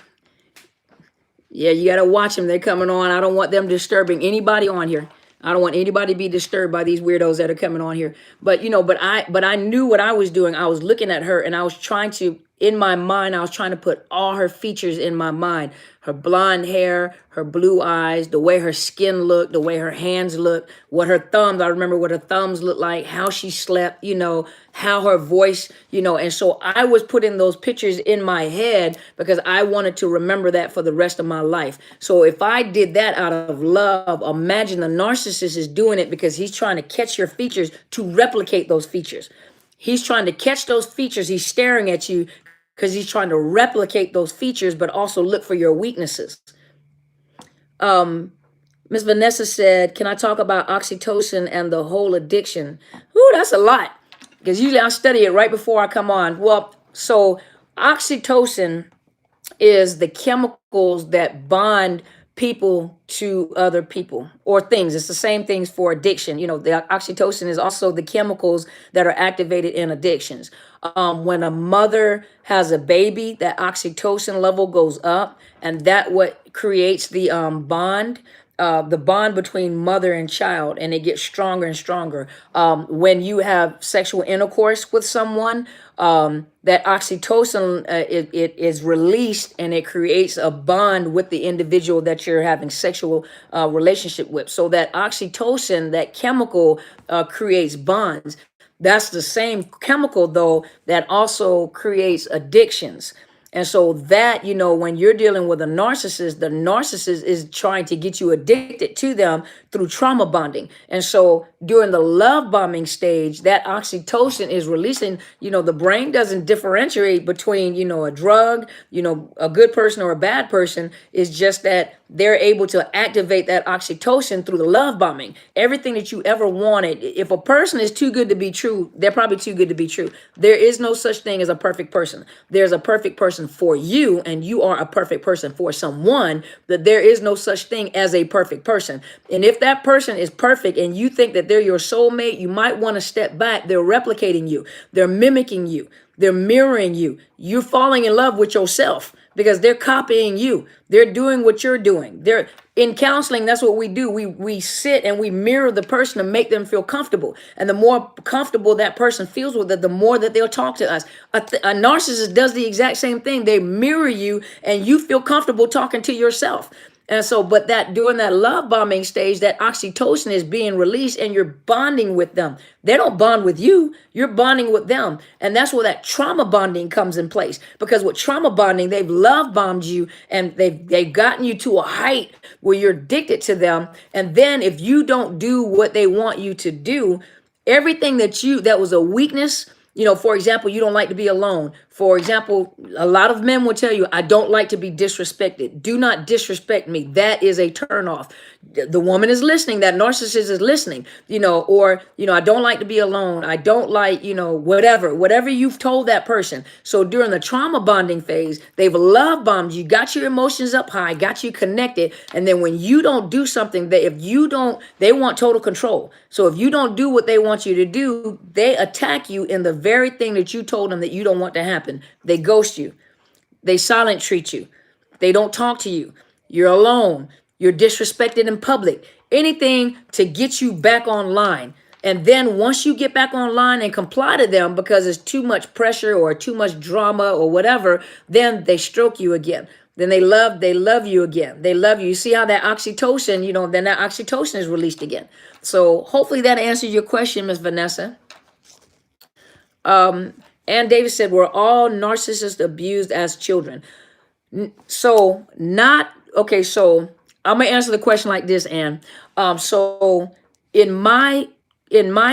yeah, you gotta watch them. They're coming on. I don't want them disturbing anybody on here. I don't want anybody to be disturbed by these weirdos that are coming on here. But but I knew what I was doing. I was looking at her and I was trying to, in my mind, I was trying to put all her features in my mind. Her blonde hair, her blue eyes, the way her skin looked, the way her hands looked, what her thumbs, I remember what her thumbs looked like, how she slept, how her voice, and so I was putting those pictures in my head because I wanted to remember that for the rest of my life. So if I did that out of love, imagine the narcissist is doing it because he's trying to catch your features to replicate those features. He's trying to catch those features. He's staring at you because he's trying to replicate those features, but also look for your weaknesses. Miss Vanessa said, can I talk about oxytocin and the whole addiction? Ooh, that's a lot. Because usually I study it right before I come on. Well, so oxytocin is the chemicals that bond people to other people or things. It's the same things for addiction. The oxytocin is also the chemicals that are activated in addictions. When a mother has a baby, that oxytocin level goes up, and that what creates the bond between mother and child, and it gets stronger and stronger. When you have sexual intercourse with someone, that oxytocin it is released and it creates a bond with the individual that you're having sexual relationship with. So that oxytocin, that chemical, creates bonds. That's the same chemical, though, that also creates addictions. And so that, when you're dealing with a narcissist, the narcissist is trying to get you addicted to them through trauma bonding. And so during the love bombing stage, that oxytocin is releasing, the brain doesn't differentiate between, a drug, a good person or a bad person. Is just that they're able to activate that oxytocin through the love bombing. Everything that you ever wanted. If a person is too good to be true, they're probably too good to be true. There is no such thing as a perfect person. There's a perfect person for you, and you are a perfect person for someone. That there is no such thing as a perfect person. And if that person is perfect and you think that they're your soulmate, you might want to step back. They're replicating you. They're mimicking you. They're mirroring you. You're falling in love with yourself because they're copying you. They're doing what you're doing. They're in counseling. That's what we do. We sit and we mirror the person to make them feel comfortable. And the more comfortable that person feels with it, the more that they'll talk to us. A narcissist does the exact same thing. They mirror you and you feel comfortable talking to yourself. And so, but that during that love bombing stage, that oxytocin is being released and you're bonding with them. They don't bond with you, you're bonding with them. And that's where that trauma bonding comes in place. Because with trauma bonding, they've love bombed you and they've gotten you to a height where you're addicted to them. And then if you don't do what they want you to do, everything that was a weakness, for example, you don't like to be alone. For example, a lot of men will tell you, I don't like to be disrespected. Do not disrespect me. That is a turnoff. The woman is listening. That narcissist is listening, or, I don't like to be alone. I don't like, whatever you've told that person. So during the trauma bonding phase, they've love bombed you, got your emotions up high, got you connected. And then when you don't do something, they want total control. So if you don't do what they want you to do, they attack you in the very thing that you told them that you don't want to happen. They ghost you. They silent treat you. They don't talk to you. You're alone. You're disrespected in public. Anything to get you back online. And then once you get back online and comply to them because it's too much pressure or too much drama or whatever, then they stroke you again. then they love you again. They love you. You see how that oxytocin, then that oxytocin is released again. So hopefully that answers your question, Miss Vanessa. And David said, we're all narcissists abused as children. So not okay. So I'm gonna answer the question like this, Anne. So in my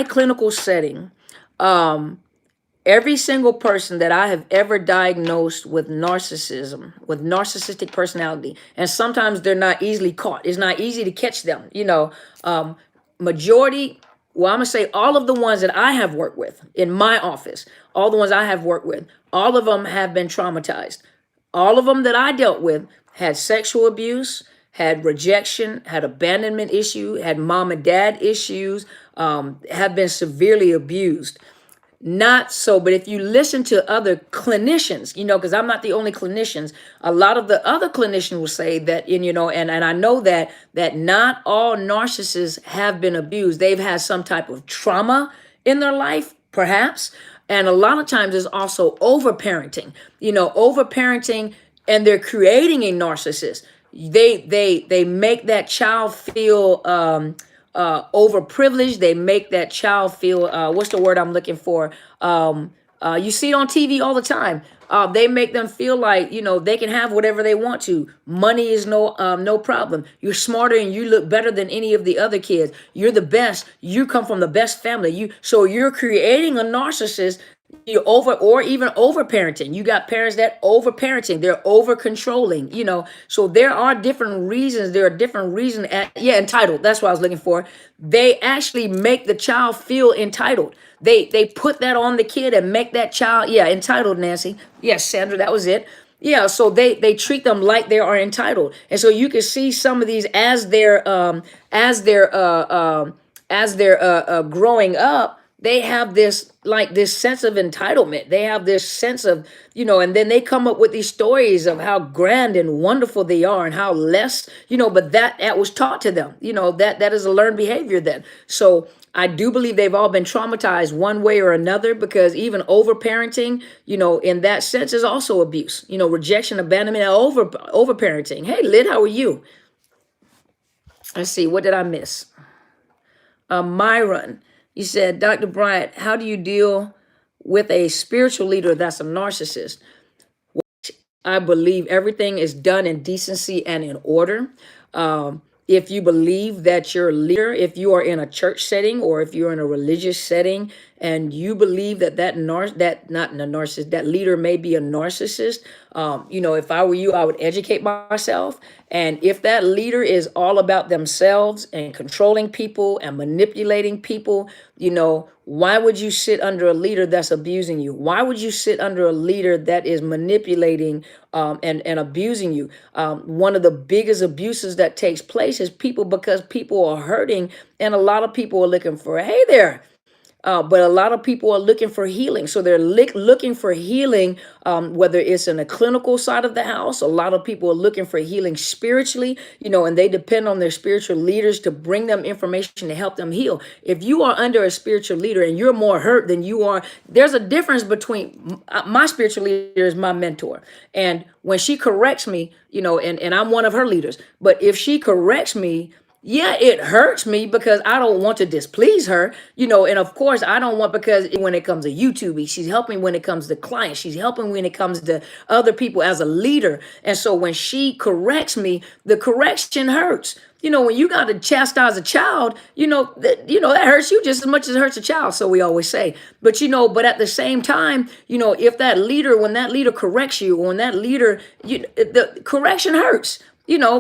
clinical setting, every single person that I have ever diagnosed with narcissism, with narcissistic personality, and sometimes they're not easily caught. It's not easy to catch them. Majority. Well, I'm gonna say all of the ones that I have worked with in my office, all the ones I have worked with, all of them have been traumatized. All of them that I dealt with had sexual abuse, had rejection, had abandonment issue, had mom and dad issues, have been severely abused. Not so, but if you listen to other clinicians, because I'm not the only clinicians, a lot of the other clinicians will say that, and I know that not all narcissists have been abused. They've had some type of trauma in their life, perhaps. And a lot of times it's also overparenting, and they're creating a narcissist. They make that child feel overprivileged. They make that child feel what's the word I'm looking for? You see it on TV all the time. They make them feel like they can have whatever they want to. Money is no problem. You're smarter and you look better than any of the other kids. You're the best. You come from the best family. So you're creating a narcissist. You or even over parenting. You got parents that over parenting, they're over controlling, so there are different reasons. Entitled, that's what I was looking for. They actually make the child feel entitled. They put that on the kid and make that child entitled. Nancy, yes, Sandra, that was it. So they treat them like they are entitled, and so you can see some of these as they're growing up. They have this sense of entitlement. They have this sense of, and then they come up with these stories of how grand and wonderful they are and how less, but that was taught to them, that is a learned behavior then. So I do believe they've all been traumatized one way or another, because even overparenting, in that sense is also abuse, rejection, abandonment, overparenting. Hey, Lyd, how are you? Let's see, what did I miss? Myron. You said, Dr. Bryant, how do you deal with a spiritual leader that's a narcissist? I believe everything is done in decency and in order. If you believe that your leader, if you are in a church setting or if you're in a religious setting, and you believe that that leader may be a narcissist, if I were you, I would educate myself. And if that leader is all about themselves and controlling people and manipulating people, why would you sit under a leader that's abusing you? Why would you sit under a leader that is manipulating and abusing you? One of the biggest abuses that takes place is because people are hurting, and a lot of people are looking for, hey there. But a lot of people are looking for healing. So they're looking for healing, whether it's in a clinical side of the house. A lot of people are looking for healing spiritually, and they depend on their spiritual leaders to bring them information to help them heal. If you are under a spiritual leader and you're more hurt than you are, there's a difference between my spiritual leader is my mentor. And when she corrects me, and I'm one of her leaders, but if she corrects me, it hurts me because I don't want to displease her, and of course I don't want, because when it comes to YouTube, she's helping when it comes to clients, she's helping when it comes to other people as a leader. And so when she corrects me, the correction hurts. When you got to chastise a child, that hurts you just as much as it hurts a child. So we always say, but at the same time, if when that leader corrects you, or when that leader, the correction hurts.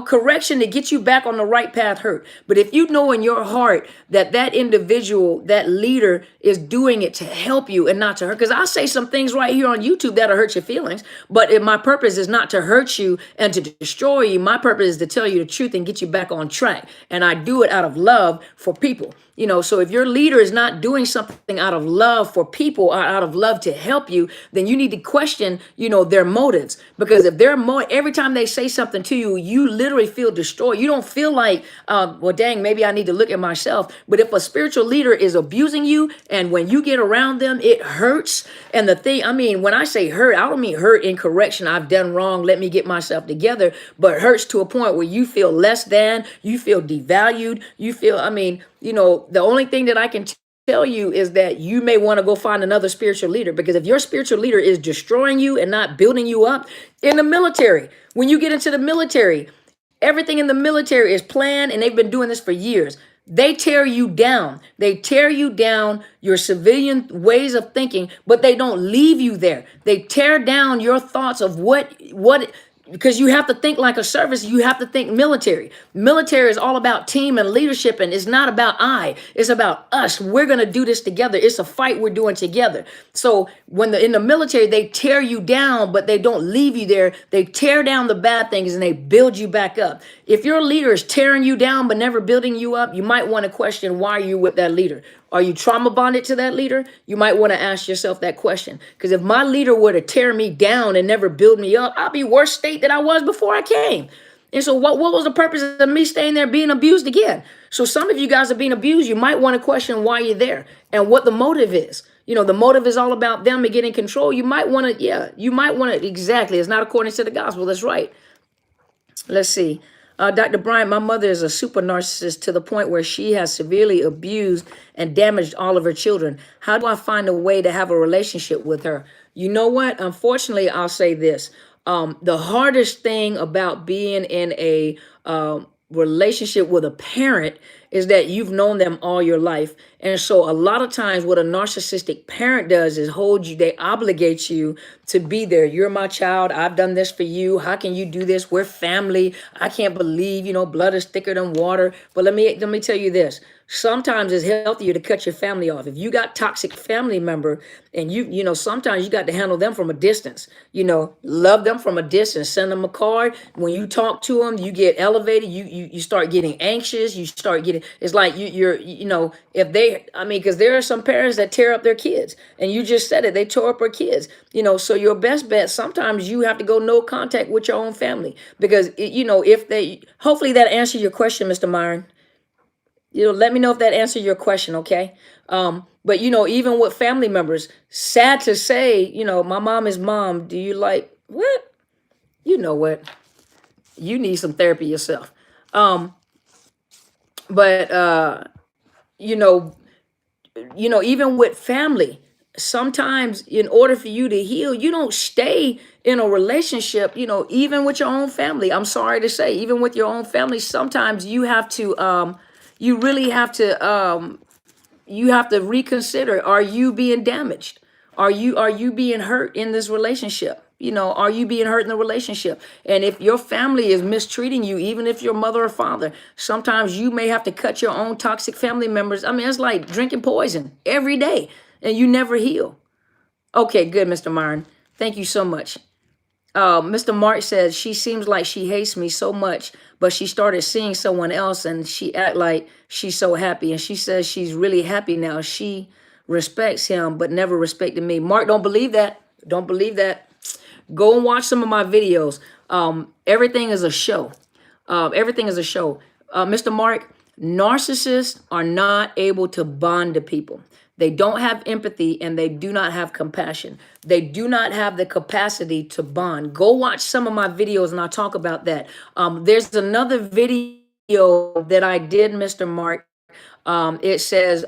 Correction to get you back on the right path hurt. But if you know in your heart that individual, that leader is doing it to help you and not to hurt, because I say some things right here on YouTube that'll hurt your feelings, but if my purpose is not to hurt you and to destroy you, my purpose is to tell you the truth and get you back on track. And I do it out of love for people. So if your leader is not doing something out of love for people, or out of love to help you, then you need to question, their motives. Because if every time they say something to you, you literally feel destroyed. You don't feel like, well, dang, maybe I need to look at myself. But if a spiritual leader is abusing you, and when you get around them, it hurts. And the thing, I mean, when I say hurt, I don't mean hurt in correction. I've done wrong. Let me get myself together. But hurts to a point where you feel less than, you feel devalued, you feel, I mean, the only thing that I can tell you is that you may want to go find another spiritual leader, because if your spiritual leader is destroying you and not building you up in the military, when you get into the military, everything in the military is planned, and they've been doing this for years. They tear you down. They tear you down, your civilian ways of thinking, but they don't leave you there. They tear down your thoughts of what because you have to think like a service. You have to think military. Military is all about team and leadership, and it's not about it's about us. We're going to do this together. It's a fight we're doing together. So when in the military, they tear you down, but they don't leave you there. They tear down the bad things and they build you back up. If your leader is tearing you down but never building you up, you might want to question, why are you with that leader? Are you trauma bonded to that leader? You might want to ask yourself that question. Because if my leader were to tear me down and never build me up, I'd be worse state than I was before I came. And so what was the purpose of me staying there being abused again? So some of you guys are being abused. You might want to question why you're there and what the motive is. The motive is all about them and getting control. You might want to, exactly. It's not according to the gospel. That's right. Let's see. Dr. Bryant, my mother is a super narcissist to the point where she has severely abused and damaged all of her children. How do I find a way to have a relationship with her? You know what? Unfortunately, I'll say this. The hardest thing about being in a relationship with a parent is that you've known them all your life. And so a lot of times what a narcissistic parent does is they obligate you to be there. You're my child. I've done this for you. How can you do this? We're family. I can't believe, blood is thicker than water. But let me tell you this. Sometimes it's healthier to cut your family off. If you got toxic family member and sometimes you got to handle them from a distance, love them from a distance, send them a card. When you talk to them, you get elevated. You start getting anxious. You start getting, it's like if they, because there are some parents that tear up their kids, and you just said it, they tore up their kids, so your best bet, sometimes you have to go no contact with your own family, because if they, hopefully that answers your question, Mr. Myron. Let me know if that answered your question, okay? But even with family members, sad to say, my mom is mom. Do you like what? You know what? You need some therapy yourself. But even with family, sometimes in order for you to heal, you don't stay in a relationship, even with your own family. I'm sorry to say, even with your own family, sometimes you have to, you really have to, you have to reconsider, are you being damaged? Are you being hurt in this relationship? Are you being hurt in the relationship? And if your family is mistreating you, even if your mother or father, sometimes you may have to cut your own toxic family members. It's like drinking poison every day and you never heal. Okay, good, Mr. Myron. Thank you so much. Mr. Mark says, she seems like she hates me so much, but she started seeing someone else and she act like she's so happy. And she says she's really happy now. She respects him, but never respected me. Mark, don't believe that. Don't believe that. Go and watch some of my videos. Everything is a show. Everything is a show. Mr. Mark, narcissists are not able to bond to people. They don't have empathy and they do not have compassion. They do not have the capacity to bond. Go watch some of my videos and I'll talk about that. There's another video that I did, Mr. Mark. It says,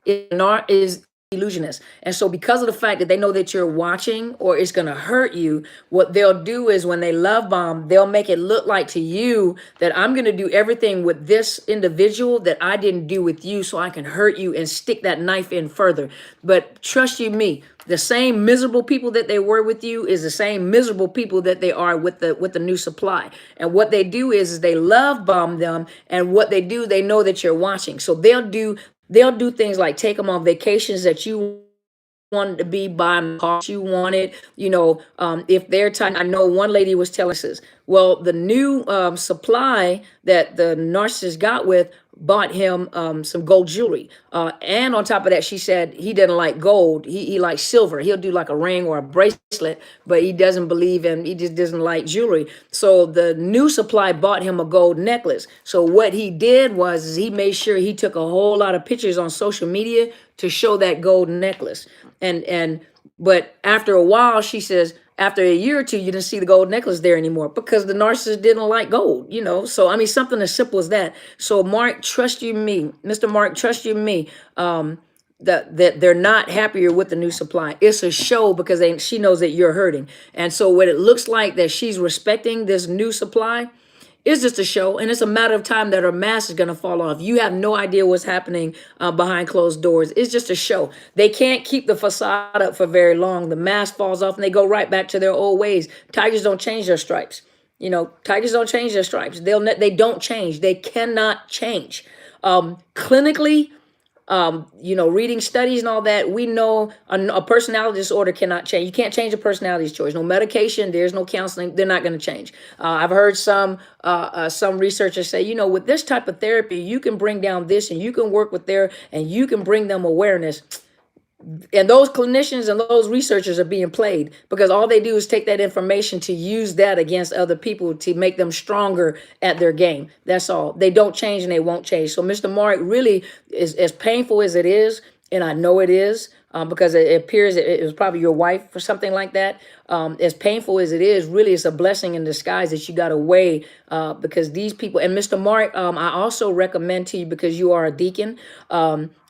is illusionist. And so because of the fact that they know that you're watching or it's going to hurt you, what they'll do is when they love bomb, they'll make it look like to you that I'm going to do everything with this individual that I didn't do with you so I can hurt you and stick that knife in further. But trust you me, the same miserable people that they were with you is the same miserable people that they are with the new supply. And what they do is they love bomb them. And what they do, they know that you're watching. So they'll do things like take them on vacations that you wanted to be, buy them cars you wanted, if they're tight. I know one lady was telling us, well, the new supply that the narcissist got with bought him some gold jewelry. And on top of that, she said he didn't like gold. He likes silver. He'll do like a ring or a bracelet, but he doesn't believe in, he just doesn't like jewelry. So the new supply bought him a gold necklace. So what he did was is he made sure he took a whole lot of pictures on social media to show that gold necklace. But after a while, she says, after a year or two, you didn't see the gold necklace there anymore because the narcissist didn't like gold, you know? So, I mean, something as simple as that. So, Mark, trust you me, Mr. Mark, trust you me, that they're not happier with the new supply. It's a show because she knows that you're hurting. And so what it looks like that she's respecting this new supply, it's just a show, and it's a matter of time that her mask is going to fall off. You have no idea what's happening behind closed doors. It's just a show. They can't keep the facade up for very long. The mask falls off, and they go right back to their old ways. Tigers don't change their stripes. You know, tigers don't change their stripes. They don't change. They cannot change. Clinically, you know, reading studies and all that, we know a personality disorder cannot change. You can't change a personality choice. No medication, there's no counseling. They're not going to change. I've heard some researchers say, you know, with this type of therapy, you can bring down this and you can work with and you can bring them awareness. And those clinicians and those researchers are being played because all they do is take that information to use that against other people to make them stronger at their game. That's all. They don't change and they won't change. So Mr. Mark, really, is as painful as it is, and I know it is, because it appears it was probably your wife or something like that. As painful as it is, really, it's a blessing in disguise that you got away, because these people, and Mr. Mark, I also recommend to you, because you are a deacon,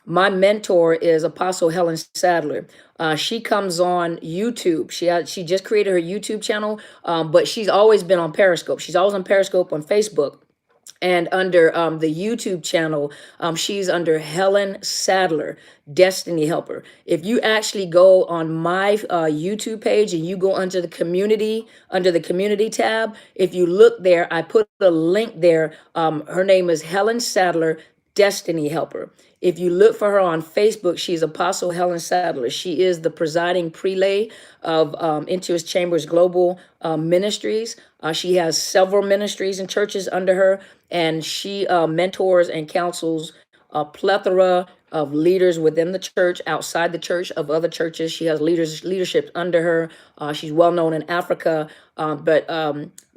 my mentor is Apostle Helen Sadler. She comes on YouTube. She just created her YouTube channel, but she's always been on Periscope. She's always on Periscope on Facebook. And under the YouTube channel, she's under Helen Sadler, Destiny Helper. If you actually go on my YouTube page and you go under the community tab, if you look there, I put a link there. Her name is Helen Sadler, Destiny Helper. If you look for her on Facebook, she's Apostle Helen Sadler. She is the presiding prelate of Into His Chambers Global Ministries. She has several ministries and churches under her, and she mentors and counsels a plethora of leaders within the church, outside the church, of other churches. She has leadership under her. She's well known in Africa. But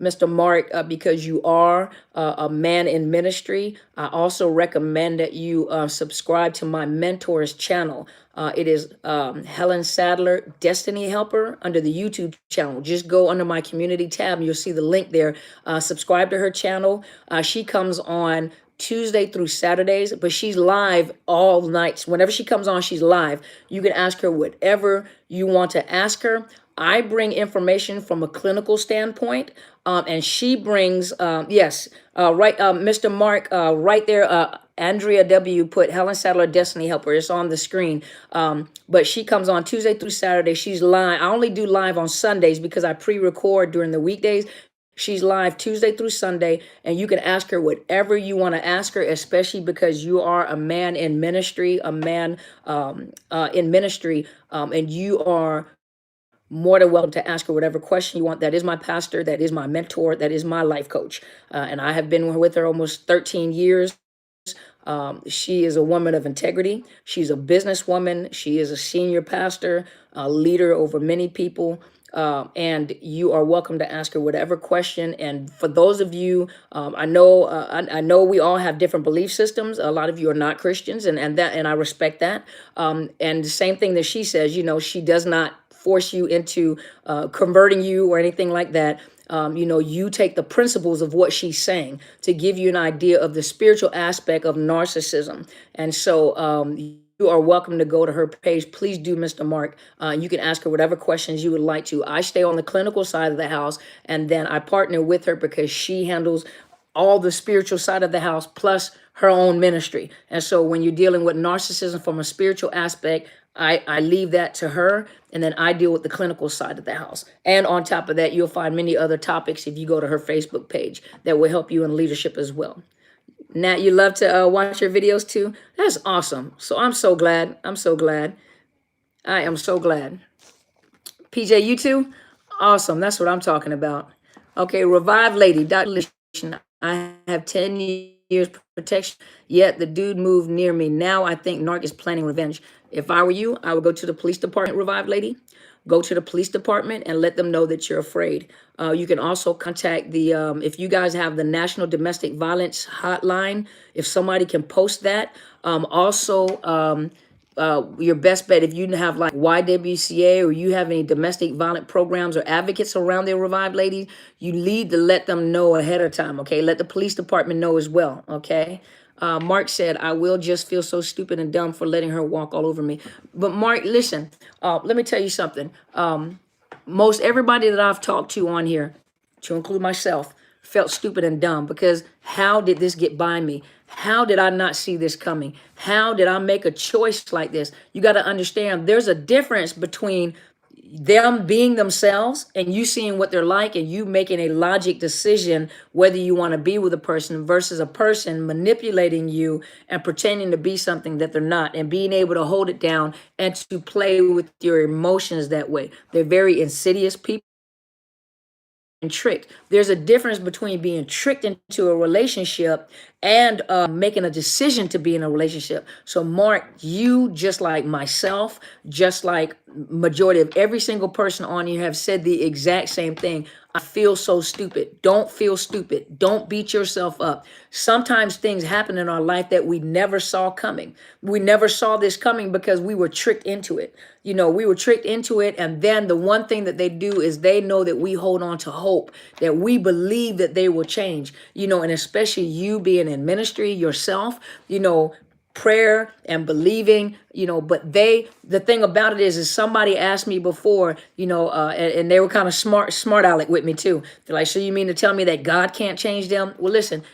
Mr. Mark, because you are a man in ministry, I also recommend that you subscribe to my mentor's channel. It is Helen Sadler, Destiny Helper, under the YouTube channel. Just go under my community tab and you'll see the link there. Subscribe to her channel. She comes on Tuesday through Saturdays, but she's live all nights. Whenever she comes on, she's live. You can ask her whatever you want to ask her. I bring information from a clinical standpoint, and she brings, Mr. Mark, right there, Andrea W. put Helen Sadler, Destiny Helper. It's on the screen. But she comes on Tuesday through Saturday. She's live. I only do live on Sundays because I pre-record during the weekdays. She's live Tuesday through Sunday, and you can ask her whatever you want to ask her, especially because you are a man in ministry, and you are more than welcome to ask her whatever question you want. That is my pastor. That is my mentor. That is my life coach. And I have been with her almost 13 years. She is a woman of integrity. She's a businesswoman. She is a senior pastor, a leader over many people. And you are welcome to ask her whatever question. And for those of you, I know we all have different belief systems. A lot of you are not Christians, and I respect that. And the same thing that she says, you know, she does not force you into converting you or anything like that. You take the principles of what she's saying to give you an idea of the spiritual aspect of narcissism. And so you are welcome to go to her page. Please do, Mr. Mark. You can ask her whatever questions you would like to. I stay on the clinical side of the house, and then I partner with her because she handles all the spiritual side of the house plus her own ministry. And so when you're dealing with narcissism from a spiritual aspect, I leave that to her, and then I deal with the clinical side of the house. And on top of that, you'll find many other topics if you go to her Facebook page that will help you in leadership as well. Nat, you love to watch your videos too? That's awesome. So I'm so glad. I am so glad. PJ, you too? Awesome. That's what I'm talking about. Okay, Revive Lady, Dr. I have 10 years protection, yet the dude moved near me. Now I think Narc is planning revenge. If I were you, I would go to the police department, Revived Lady. Go to the police department and let them know that you're afraid. You can also contact the, if you guys have the National Domestic Violence Hotline, if somebody can post that. Your best bet, if you have like YWCA or you have any domestic violent programs or advocates around there, Revived Ladies, you need to let them know ahead of time, okay? Let the police department know as well, okay? Mark said, I will just feel so stupid and dumb for letting her walk all over me. But Mark, listen, let me tell you something. Most everybody that I've talked to on here, to include myself, felt stupid and dumb because how did this get by me? How did I not see this coming? How did I make a choice like this? You got to understand there's a difference between them being themselves and you seeing what they're like and you making a logic decision whether you want to be with a person versus a person manipulating you and pretending to be something that they're not and being able to hold it down and to play with your emotions that way. They're very insidious people and tricked. There's a difference between being tricked into a relationship and making a decision to be in a relationship. So Mark, you just like myself, just like majority of every single person on here have said the exact same thing. I feel so stupid. Don't feel stupid. Don't beat yourself up. Sometimes things happen in our life that we never saw coming. We never saw this coming because we were tricked into it. You know, we were tricked into it. And then the one thing that they do is they know that we hold on to hope, that we believe that they will change, you know, and especially you being in ministry yourself, you know, prayer and believing, you know, but the thing about it is somebody asked me before, you know, and they were kind of smart aleck with me too. They're like, so you mean to tell me that God can't change them? Well, listen,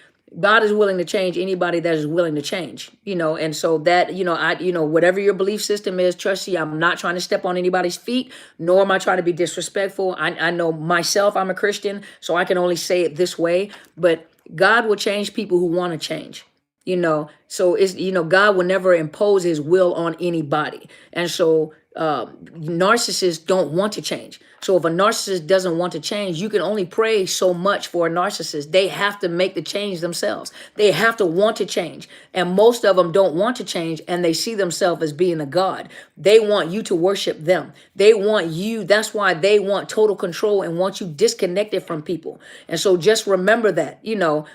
God is willing to change anybody that is willing to change, you know, and so that, you know, whatever your belief system is, trust you, I'm not trying to step on anybody's feet, nor am I trying to be disrespectful. I know myself, I'm a Christian, so I can only say it this way, but God will change people who want to change. You know, so it's, you know, God will never impose his will on anybody. And so narcissists don't want to change. So if a narcissist doesn't want to change, you can only pray so much for a narcissist. They have to make the change themselves. They have to want to change. And most of them don't want to change and they see themselves as being a God. They want you to worship them. They want you. That's why they want total control and want you disconnected from people. And so just remember that, you know,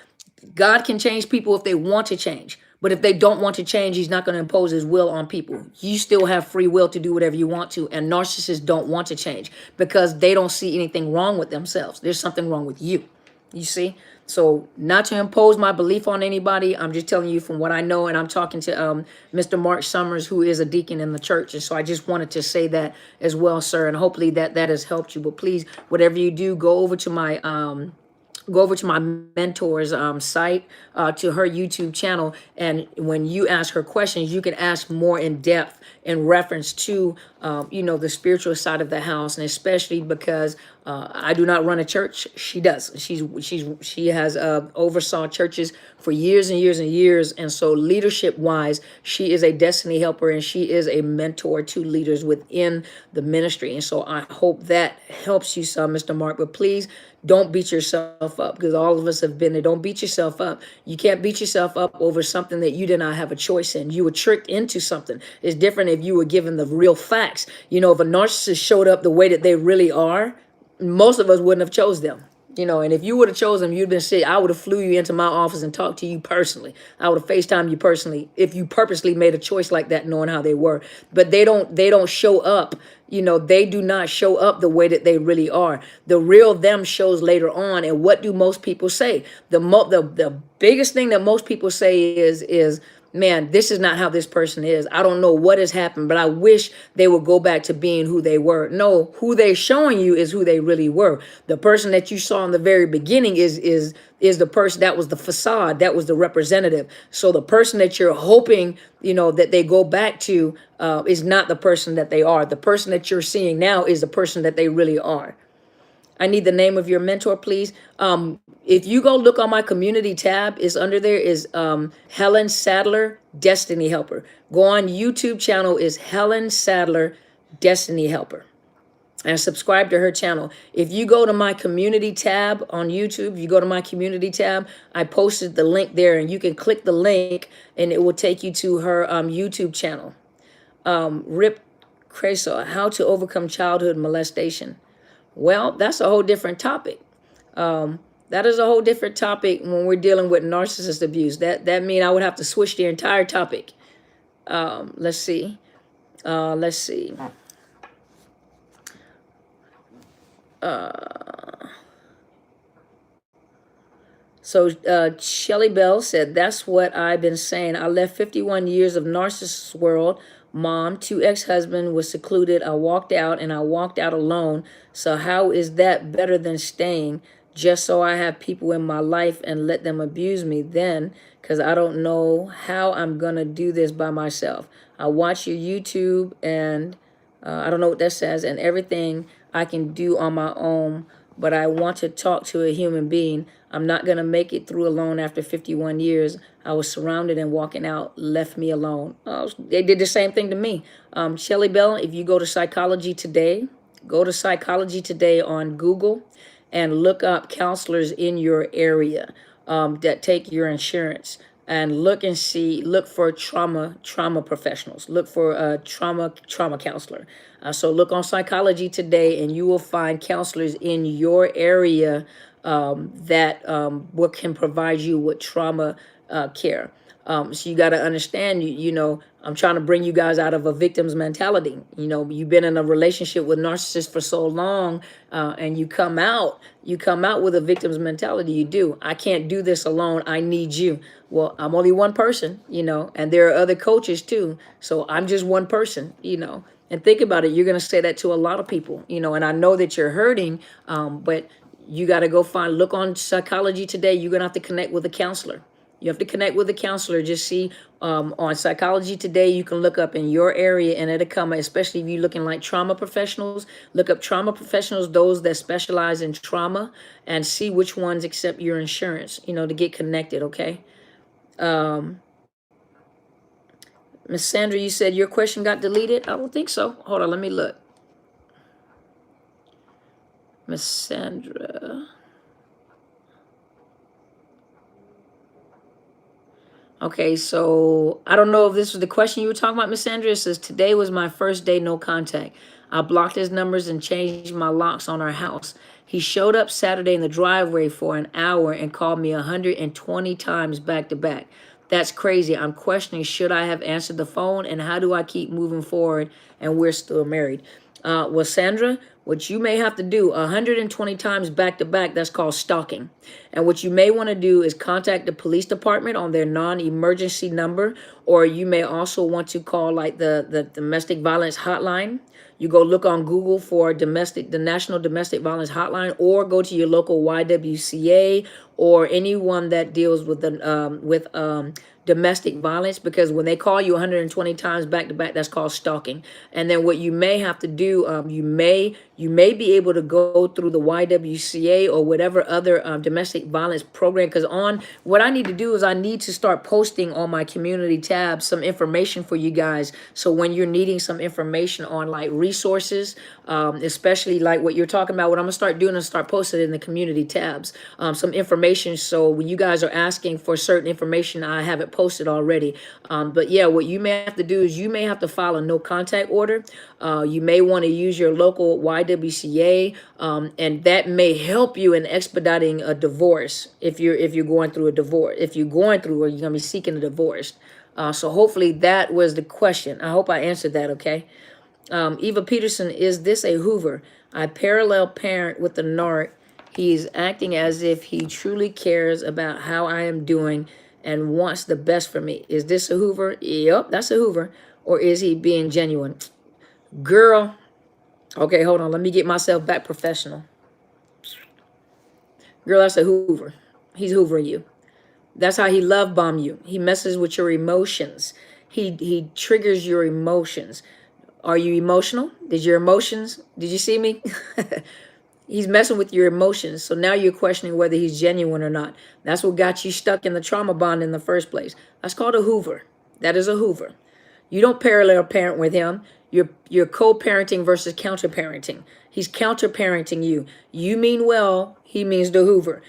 God can change people if they want to change. But if they don't want to change, he's not going to impose his will on people. You still have free will to do whatever you want to. And narcissists don't want to change because they don't see anything wrong with themselves. There's something wrong with you. You see? So not to impose my belief on anybody. I'm just telling you from what I know. And I'm talking to Mr. Mark Summers, who is a deacon in the church. And so I just wanted to say that as well, sir. And hopefully that has helped you. But please, whatever you do, go over to my mentor's site, to her YouTube channel. And when you ask her questions, you can ask more in depth in reference to, you know, the spiritual side of the house. And especially because I do not run a church. She does. She has oversaw churches for years and years and years. And so leadership wise, she is a destiny helper and she is a mentor to leaders within the ministry. And so I hope that helps you some, Mr. Mark. But please don't beat yourself up because all of us have been there. Don't beat yourself up. You can't beat yourself up over something that you did not have a choice in. You were tricked into something. It's different if you were given the real facts. You know, if a narcissist showed up the way that they really are, most of us wouldn't have chose them. You know, and if you would have chosen them, you'd been sick. I would have flew you into my office and talked to you personally. I would have FaceTimed you personally if you purposely made a choice like that, knowing how they were. But they don't show up. You know, they do not show up the way that they really are. The real them shows later on. And what do most people say? The biggest thing that most people say is man, this is not how this person is. I don't know what has happened, but I wish they would go back to being who they were. No, who they're showing you is who they really were. The person that you saw in the very beginning is the person that was the facade, that was the representative. So the person that you're hoping, you know, that they go back to is not the person that they are. The person that you're seeing now is the person that they really are. I need the name of your mentor, please. If you go look on my community tab, is under there is Helen Sadler, Destiny Helper. Go on YouTube channel is Helen Sadler, Destiny Helper. and subscribe to her channel. If you go to my community tab on YouTube, you go to my community tab, I posted the link there, and you can click the link and it will take you to her YouTube channel. Rip Creso, how to overcome childhood molestation. Well, that's a whole different topic. That is a whole different topic when we're dealing with narcissist abuse. That means I would have to switch the entire topic. Let's see. Let's see. So Shelly Bell said, that's what I've been saying. I left 51 years of narcissist world. Mom, 2 ex-husband was secluded. I walked out, and I walked out alone. So how is that better than staying just so I have people in my life and let them abuse me then? Because I don't know how I'm going to do this by myself. I watch your YouTube, and I don't know what that says, and everything I can do on my own, but I want to talk to a human being. I'm not going to make it through alone after 51 years. I was surrounded and walking out left me alone. They did the same thing to me. Shelly Bell, if you go to Psychology Today, go to Psychology Today on Google and look up counselors in your area that take your insurance. And look and see, look for trauma professionals. Look for a trauma counselor. So look on Psychology Today, and you will find counselors in your area that what can provide you with trauma care. So you got to understand, you know, I'm trying to bring you guys out of a victim's mentality. You know, you've been in a relationship with narcissists for so long, and you come out with a victim's mentality. You do. I can't do this alone. I need you. Well, I'm only one person, you know, and there are other coaches too. So I'm just one person, you know. And think about it. You're going to say that to a lot of people, you know, and I know that you're hurting, but you got to go look on Psychology Today. You're going to have to connect with a counselor. You have to connect with a counselor. Just see on Psychology Today, you can look up in your area, and it'll come, especially if you're looking like trauma professionals. Look up trauma professionals, those that specialize in trauma, and see which ones accept your insurance, you know, to get connected, okay? Miss Sandra, you said your question got deleted? I don't think so. Hold on, let me look. Miss Sandra. Okay, so I don't know if this was the question you were talking about, Miss Sandra. It says, today was my first day no contact. I blocked his numbers and changed my locks on our house. He showed up Saturday in the driveway for an hour and called me 120 times back to back. That's crazy. I'm questioning, should I have answered the phone, and how do I keep moving forward, and we're still married? Well, Sandra, what you may have to do 120 times back to back, that's called stalking. And what you may want to do is contact the police department on their non-emergency number, or you may also want to call like the domestic violence hotline. You go look on Google for the National Domestic Violence Hotline, or go to your local YWCA or anyone that deals with domestic violence, because when they call you 120 times back to back, that's called stalking. And then what you may have to do, you may be able to go through the YWCA or whatever other domestic violence program, because what I need to do is I need to start posting on my community tab some information for you guys. So when you're needing some information on like resources, especially like what you're talking about, what I'm gonna start doing is start posting in the community tabs some information. So when you guys are asking for certain information, I have it posted already. But yeah, what you may have to do is you may have to file a no contact order. You may want to use your local YWCA, and that may help you in expediting a divorce if you're going through a divorce, if you're going through or you're gonna be seeking a divorce. So hopefully that was the question. I hope I answered that. Okay. Eva Peterson, is this a Hoover? I parallel parent with the narc. He's acting as if he truly cares about how I am doing and wants the best for me. Is this a Hoover? Yep, that's a Hoover. Or is he being genuine? Girl, okay, hold on. Let me get myself back professional. Girl, that's a Hoover. He's Hoovering you. That's how he love bomb you. He messes with your emotions. He triggers your emotions. Are you emotional? Did you see me? He's messing with your emotions. So now you're questioning whether he's genuine or not. That's what got you stuck in the trauma bond in the first place. That's called a Hoover. That is a Hoover. You don't parallel parent with him. You're co-parenting versus counter-parenting. He's counter-parenting you. You mean well, he means the Hoover.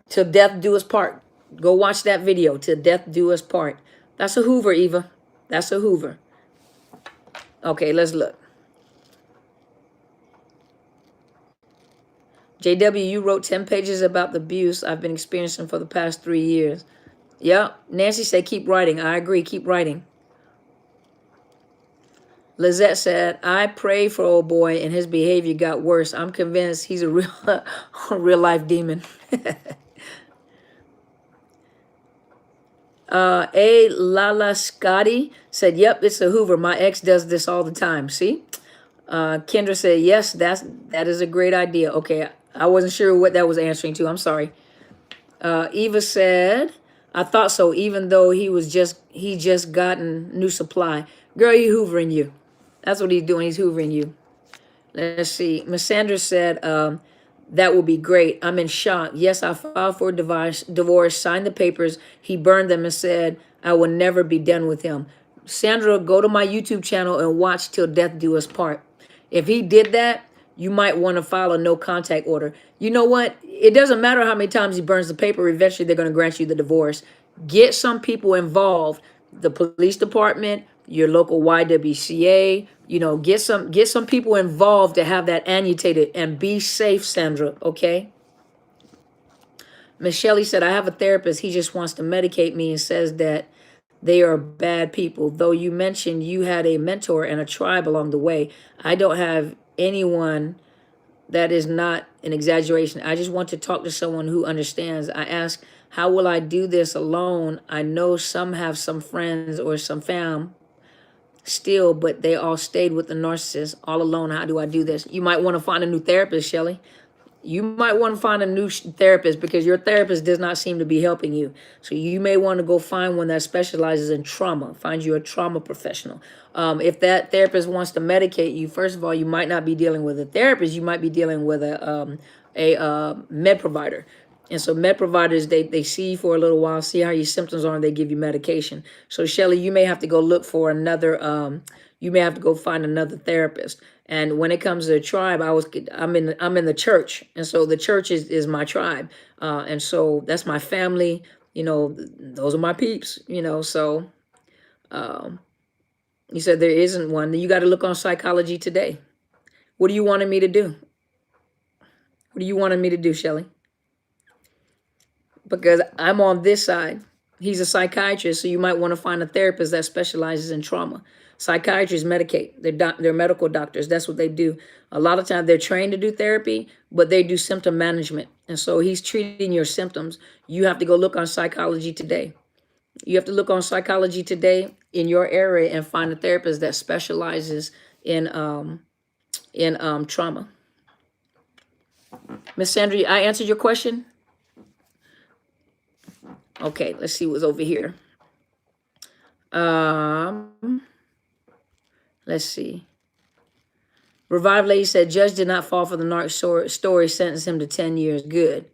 Till death do us part. Go watch that video. Till death do us part. That's a Hoover, Eva. That's a Hoover. Okay, let's look. JW, you wrote 10 pages about the abuse I've been experiencing for the past 3 years. Yep. Nancy said, keep writing. I agree. Keep writing. Lizette said, I prayed for old boy and his behavior got worse. I'm convinced he's a real life demon. A Lala Scotty said, yep, it's a Hoover. My ex does this all the time. See? Kendra said, yes, that is a great idea. Okay, I wasn't sure what that was answering to. I'm sorry. Eva said, I thought so, even though he just gotten new supply. Girl, he hoovering you. That's what he's doing. He's hoovering you. Let's see. Miss Sanders said, that will be great. I'm in shock. Yes, I filed for divorce, signed the papers. He burned them and said, I will never be done with him. Sandra, go to my YouTube channel and watch Till Death Do Us Part. If he did that, you might want to file a no contact order. You know what? It doesn't matter how many times he burns the paper. Eventually, they're going to grant you the divorce. Get some people involved. The police department, your local YWCA, get some people involved to have that annotated, and be safe, Sandra, okay? Miss Shelley said, I have a therapist. He just wants to medicate me and says that they are bad people. Though you mentioned you had a mentor and a tribe along the way, I don't have anyone. That is not an exaggeration. I just want to talk to someone who understands. I ask, how will I do this alone? I know some have some friends or some fam still, but they all stayed with the narcissist all alone. How do I do this? You might want to find a new therapist, Shelley. You might want to find a new therapist because your therapist does not seem to be helping you. So you may want to go find one that specializes in trauma. Find you a trauma professional. If that therapist wants to medicate you, first of all, you might not be dealing with a therapist. You might be dealing with a med provider. And so med providers, they see you for a little while, see how your symptoms are, and they give you medication. So Shelley, you may have to go look for another, you may have to go find another therapist. And when it comes to the tribe, I'm in the church. And so the church is my tribe. And so that's my family, those are my peeps, so you said there isn't one. You got to look on Psychology Today. What do you wanted me to do? What do you wanted me to do, Shelley? Because I'm on this side. He's a psychiatrist, so you might want to find a therapist that specializes in trauma. Psychiatrists medicate. They're medical doctors. That's what they do. A lot of times they're trained to do therapy, but they do symptom management. And so he's treating your symptoms. You have to go look on Psychology Today. You have to look on Psychology Today in your area and find a therapist that specializes in trauma. Miss Sandra, I answered your question? Okay, let's see what's over here. Let's see. Revived Lady said, judge did not fall for the narc story, sentenced him to 10 years. Good.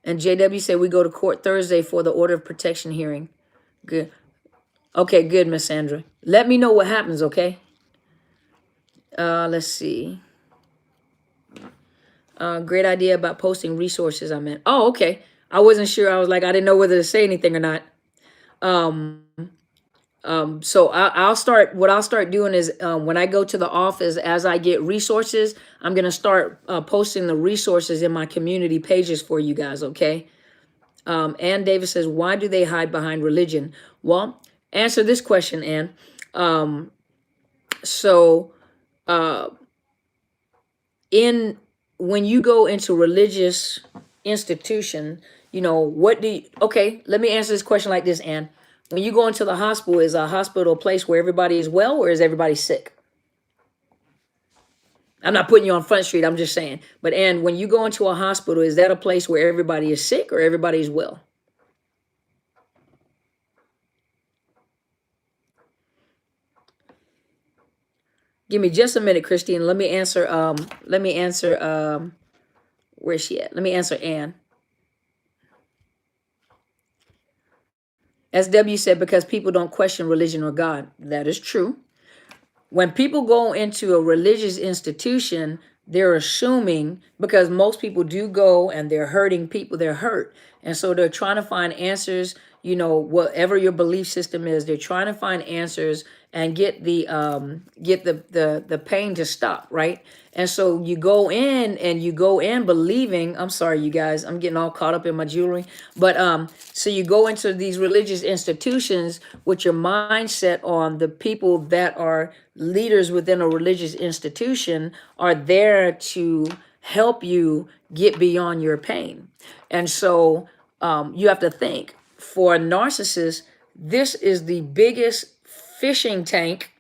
And JW said, we go to court Thursday for the order of protection hearing. Good. Okay, good, Miss Sandra. Let me know what happens, okay? Let's see. Great idea about posting resources, I meant. Oh, okay. I wasn't sure. I was like, I didn't know whether to say anything or not. So I'll start, what I'll start doing is when I go to the office, as I get resources, I'm going to start posting the resources in my community pages for you guys, okay? Ann Davis says, why do they hide behind religion? Well, answer this question, Ann. When you go into religious institution, okay, let me answer this question like this, Ann. When you go into the hospital, is a hospital a place where everybody is well or is everybody sick? I'm not putting you on Front Street, I'm just saying. But Ann, when you go into a hospital, is that a place where everybody is sick or everybody is well? Give me just a minute, Christine. Let me answer, where's she at? Let me answer Ann. SW said, because people don't question religion or God. That is true. When people go into a religious institution, they're assuming, because most people do go and they're hurting people, they're hurt. And so they're trying to find answers, whatever your belief system is, they're trying to find answers and get the pain to stop, right? And so you go in believing, I'm sorry, you guys, I'm getting all caught up in my jewelry. But so you go into these religious institutions with your mindset on the people that are leaders within a religious institution are there to help you get beyond your pain. And so you have to think, for a narcissist, this is the biggest fishing tank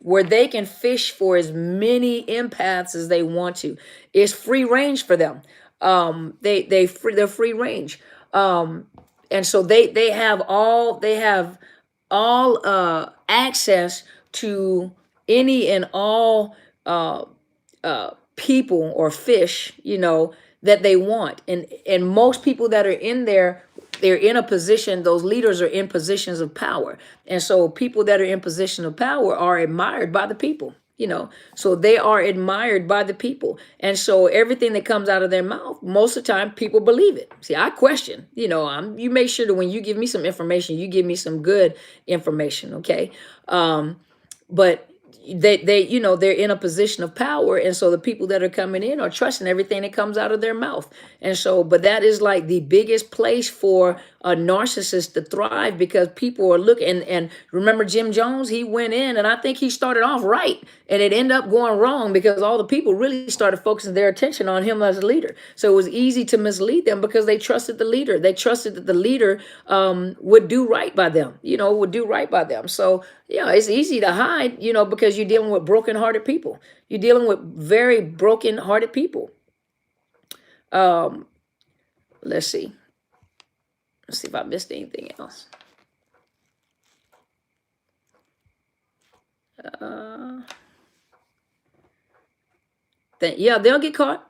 where they can fish for as many empaths as they want to. It's free range for them. They're free range. And so they have all access to any and all people or fish, that they want. And most people that are in there, they're in a position, those leaders are in positions of power. And so people that are in position of power are admired by the people. So they are admired by the people. And so everything that comes out of their mouth, most of the time people believe it. See, I question, you make sure that when you give me some information, you give me some good information. Okay. But they're in a position of power, and so the people that are coming in are trusting everything that comes out of their mouth. And so, but that is like the biggest place for a narcissist to thrive, because people are looking. And remember Jim Jones, he went in, and I think he started off right, and it ended up going wrong because all the people really started focusing their attention on him as a leader. So it was easy to mislead them because they trusted the leader. They trusted that the leader would do right by them, would do right by them. So it's easy to hide, because you're dealing with broken-hearted people. You're dealing with very broken-hearted people. Let's see. Let's see if I missed anything else. They'll get caught.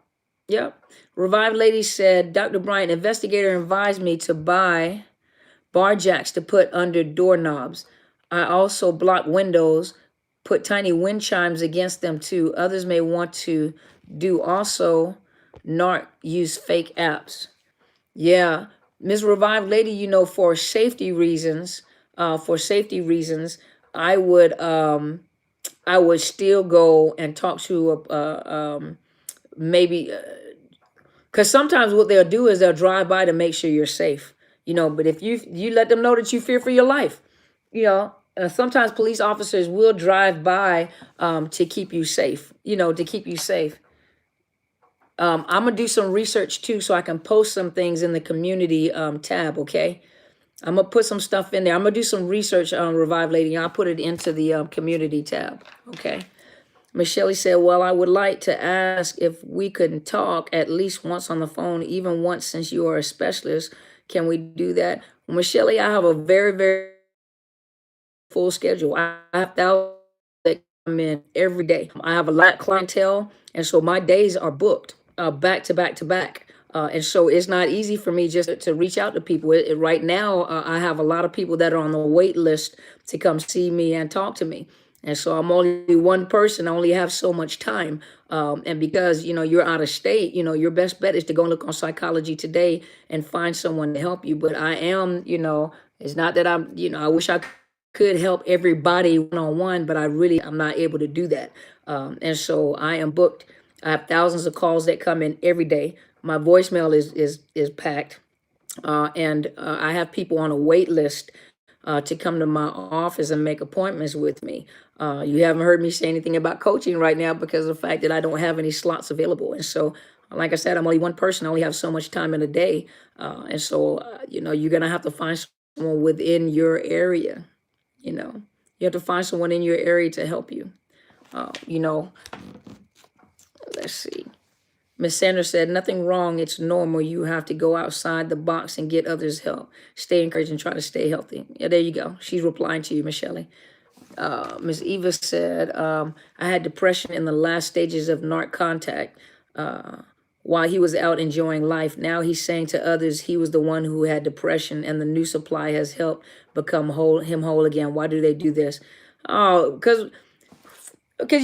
Yep. Revived Lady said, Dr. Bryant, investigator advised me to buy bar jacks to put under doorknobs. I also block windows, put tiny wind chimes against them too. Others may want to do also not use fake apps. Yeah, Ms. Revived Lady, for safety reasons, I would still go and talk to maybe, because sometimes what they'll do is they'll drive by to make sure you're safe, but if you let them know that you fear for your life, sometimes police officers will drive by to keep you safe, to keep you safe. I'm gonna do some research too, so I can post some things in the community tab. Okay, I'm gonna put some stuff in there. I'm gonna do some research on Revive Lady, and I'll put it into the community tab. Okay. Michelle said, well, I would like to ask if we could talk at least once on the phone, even once, since you are a specialist. Can we do that? Well, Michelle, I have a very, very full schedule. I have thousands that come in every day. I have a lot of clientele, and so my days are booked back to back to back. And so it's not easy for me just to reach out to people. Right now, I have a lot of people that are on the wait list to come see me and talk to me. And so I'm only one person. I only have so much time. And because, you're out of state, your best bet is to go look on Psychology Today and find someone to help you. But I am, it's not that I'm, I wish I could help everybody one-on-one, but I'm not able to do that. And so I am booked. I have thousands of calls that come in every day. My voicemail is packed. And I have people on a wait list to come to my office and make appointments with me. You haven't heard me say anything about coaching right now because of the fact that I don't have any slots available. And so, like I said, I'm only one person. I only have so much time in a day. And so, you're going to have to find someone within your area. You have to find someone in your area to help you. Let's see. Miss Sanders said, nothing wrong. It's normal. You have to go outside the box and get others help. Stay encouraged and try to stay healthy. Yeah, there you go. She's replying to you, Michelle. Miss Eva said, I had depression in the last stages of narc contact. while he was out enjoying life. Now he's saying to others he was the one who had depression, and the new supply has helped become whole again. Why do they do this? Oh, because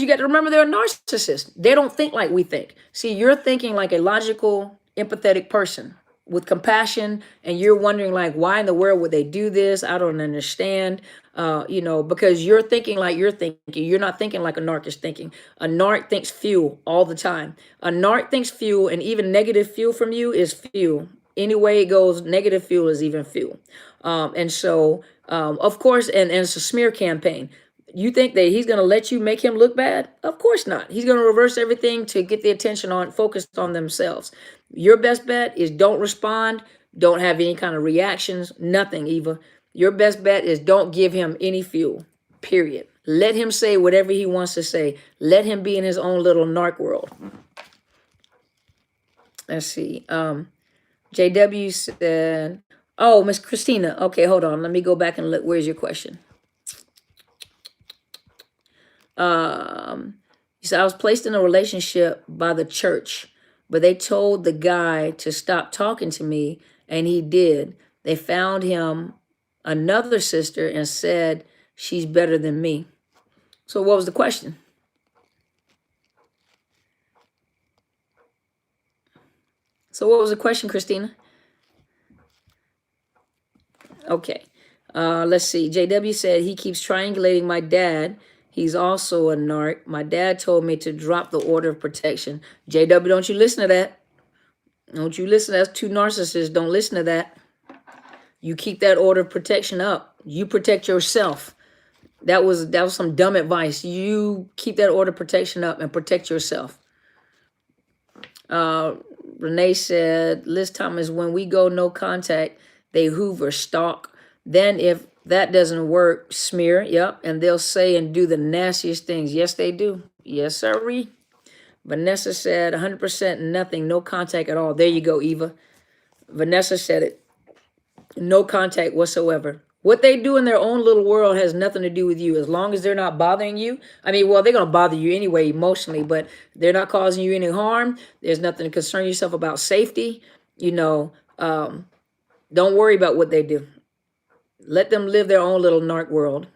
you got to remember they're narcissists. They don't think like we think. See, you're thinking like a logical, empathetic person with compassion, and you're wondering like, why in the world would they do this? I don't understand. Because you're thinking like you're thinking. You're not thinking like a narc is thinking. A narc thinks fuel all the time. A narc thinks fuel, and even negative fuel from you is fuel. Any way it goes, negative fuel is even fuel. Of course, and it's a smear campaign. You think that he's going to let you make him look bad? Of course not. He's going to reverse everything to get the attention on focused on themselves. Your best bet is don't respond, don't have any kind of reactions, nothing, Eva. Your best bet is don't give him any fuel, period. Let him say whatever he wants to say. Let him be in his own little narc world. Let's see. JW said, oh, Miss Christina. Okay, hold on. Let me go back and look. Where's your question? He said, I was placed in a relationship by the church, but they told the guy to stop talking to me, and he did. They found him another sister and said she's better than me. So what was the question? So what was the question, Christina? Okay. Let's see. JW said he keeps triangulating my dad. He's also a narc. My dad told me to drop the order of protection. JW, don't you listen to that. Don't you listen. That's two narcissists. Don't listen to that. You keep that order of protection up. You protect yourself. That was some dumb advice. You keep that order of protection up and protect yourself. Renee said, Liz Thomas, when we go no contact, they hoover, stalk. Then if that doesn't work, smear, yep, and they'll say and do the nastiest things. Yes, they do. Yes, sirree. Vanessa said 100% nothing, no contact at all. There you go, Eva. Vanessa said it. No contact whatsoever. What they do in their own little world has nothing to do with you. As long as they're not bothering you. I mean, well, they're going to bother you anyway emotionally, but they're not causing you any harm. There's nothing to concern yourself about safety. Don't worry about what they do. Let them live their own little narc world.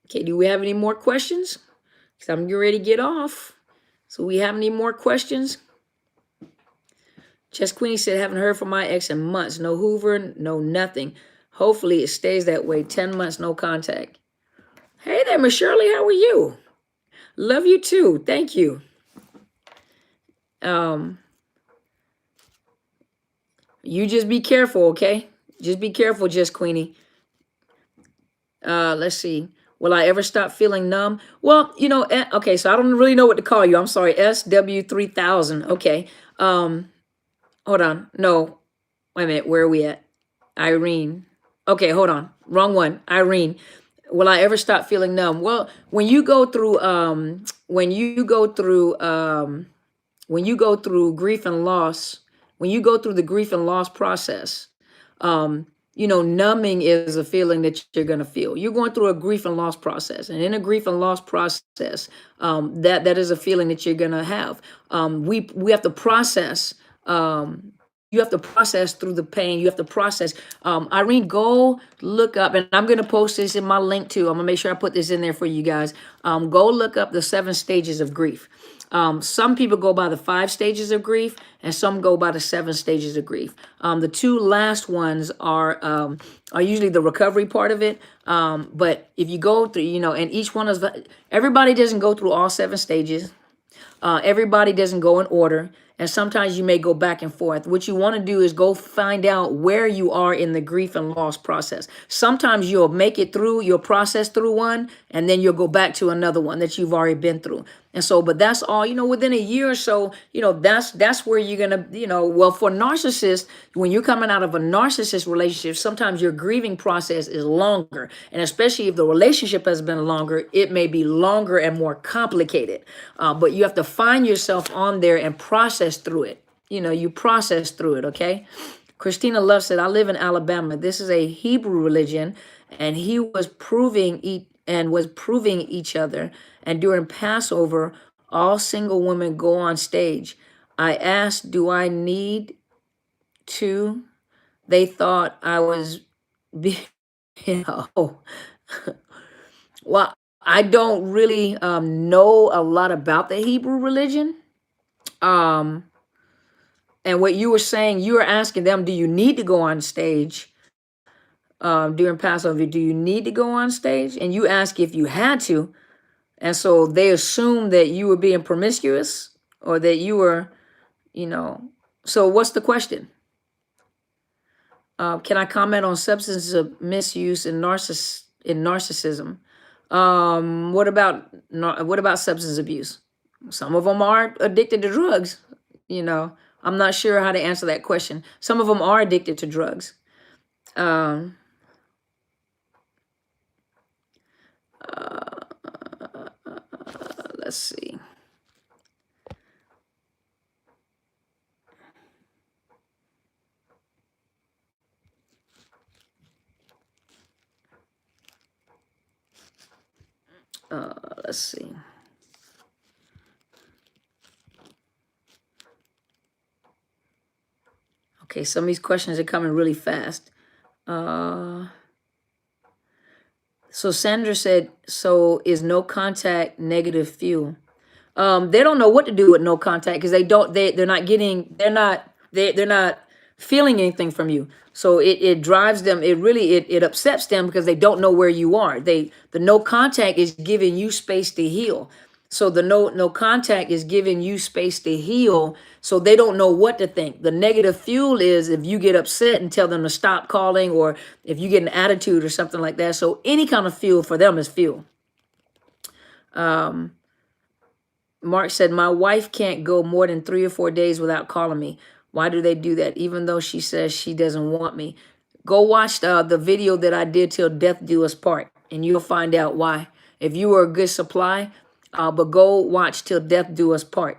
Okay, do we have any more questions? Because I'm getting ready to get off. So we have any more questions? Chess Queenie said, haven't heard from my ex in months. No Hoover, no nothing. Hopefully it stays that way. 10 months, no contact. Hey there, Miss Shirley, how are you? Love you too. Thank you. You just be careful, okay? Just be careful, Just Queenie. Let's see. Will I ever stop feeling numb? Well, okay, so I don't really know what to call you. I'm sorry, SW3000. Okay. Hold on. No. Wait a minute. Where are we at? Irene. Okay, hold on. Wrong one. Irene. Will I ever stop feeling numb? Well, when you go through grief and loss, when you go through the grief and loss process, numbing is a feeling that you're going to feel. You're going through a grief and loss process. And in a grief and loss process, that is a feeling that you're going to have. We have to process. You have to process through the pain. You have to process. Irene, go look up, and I'm going to post this in my link too. I'm going to make sure I put this in there for you guys. Go look up the 7 stages of grief. Some people go by the 5 stages of grief, and some go by the 7 stages of grief. The 2 last ones are usually the recovery part of it. But if you go through, and each one is, everybody doesn't go through all 7 stages. Everybody doesn't go in order. And sometimes you may go back and forth. What you want to do is go find out where you are in the grief and loss process. Sometimes you'll make it through, you'll process through one, and then you'll go back to another one that you've already been through. And so, but that's all, within a year or so, that's where you're going to, well, for narcissists, when you're coming out of a narcissist relationship, sometimes your grieving process is longer. And especially if the relationship has been longer, it may be longer and more complicated. But you have to find yourself on there and process through it. You process through it, okay? Christina Love said, I live in Alabama. This is a Hebrew religion, and he was proving each other. And during Passover, All single women go on stage. I asked, do I need to? They thought I was being, oh, well, I don't really know a lot about the Hebrew religion. Um, and what you were saying, you were asking them, do you need to go on stage during Passover? Do you need to go on stage? And you ask if you had to. And so they assumed that you were being promiscuous or that you were, you know. So what's the question? Can I comment on substance of misuse in narcissism? What about substance abuse? Some of them are addicted to drugs. You know, I'm not sure how to answer that question. Some of them are addicted to drugs. Um, uh, let's see. Let's see. Okay, some of these questions are coming really fast. So Sandra said, so is no contact negative fuel? They don't know what to do with no contact because they're not feeling anything from you. So it drives them, it upsets them because they don't know where you are. The no contact is giving you space to heal. So the no contact is giving you space to heal. So they don't know what to think. The negative fuel is if you get upset and tell them to stop calling, or if you get an attitude or something like that. So any kind of fuel for them is fuel. Mark said, my wife can't go more than 3 or 4 days without calling me. Why do they do that? Even though she says she doesn't want me. Go watch the video that I did till death do us part, and you'll find out why. If you were a good supply, but go watch till death do us part.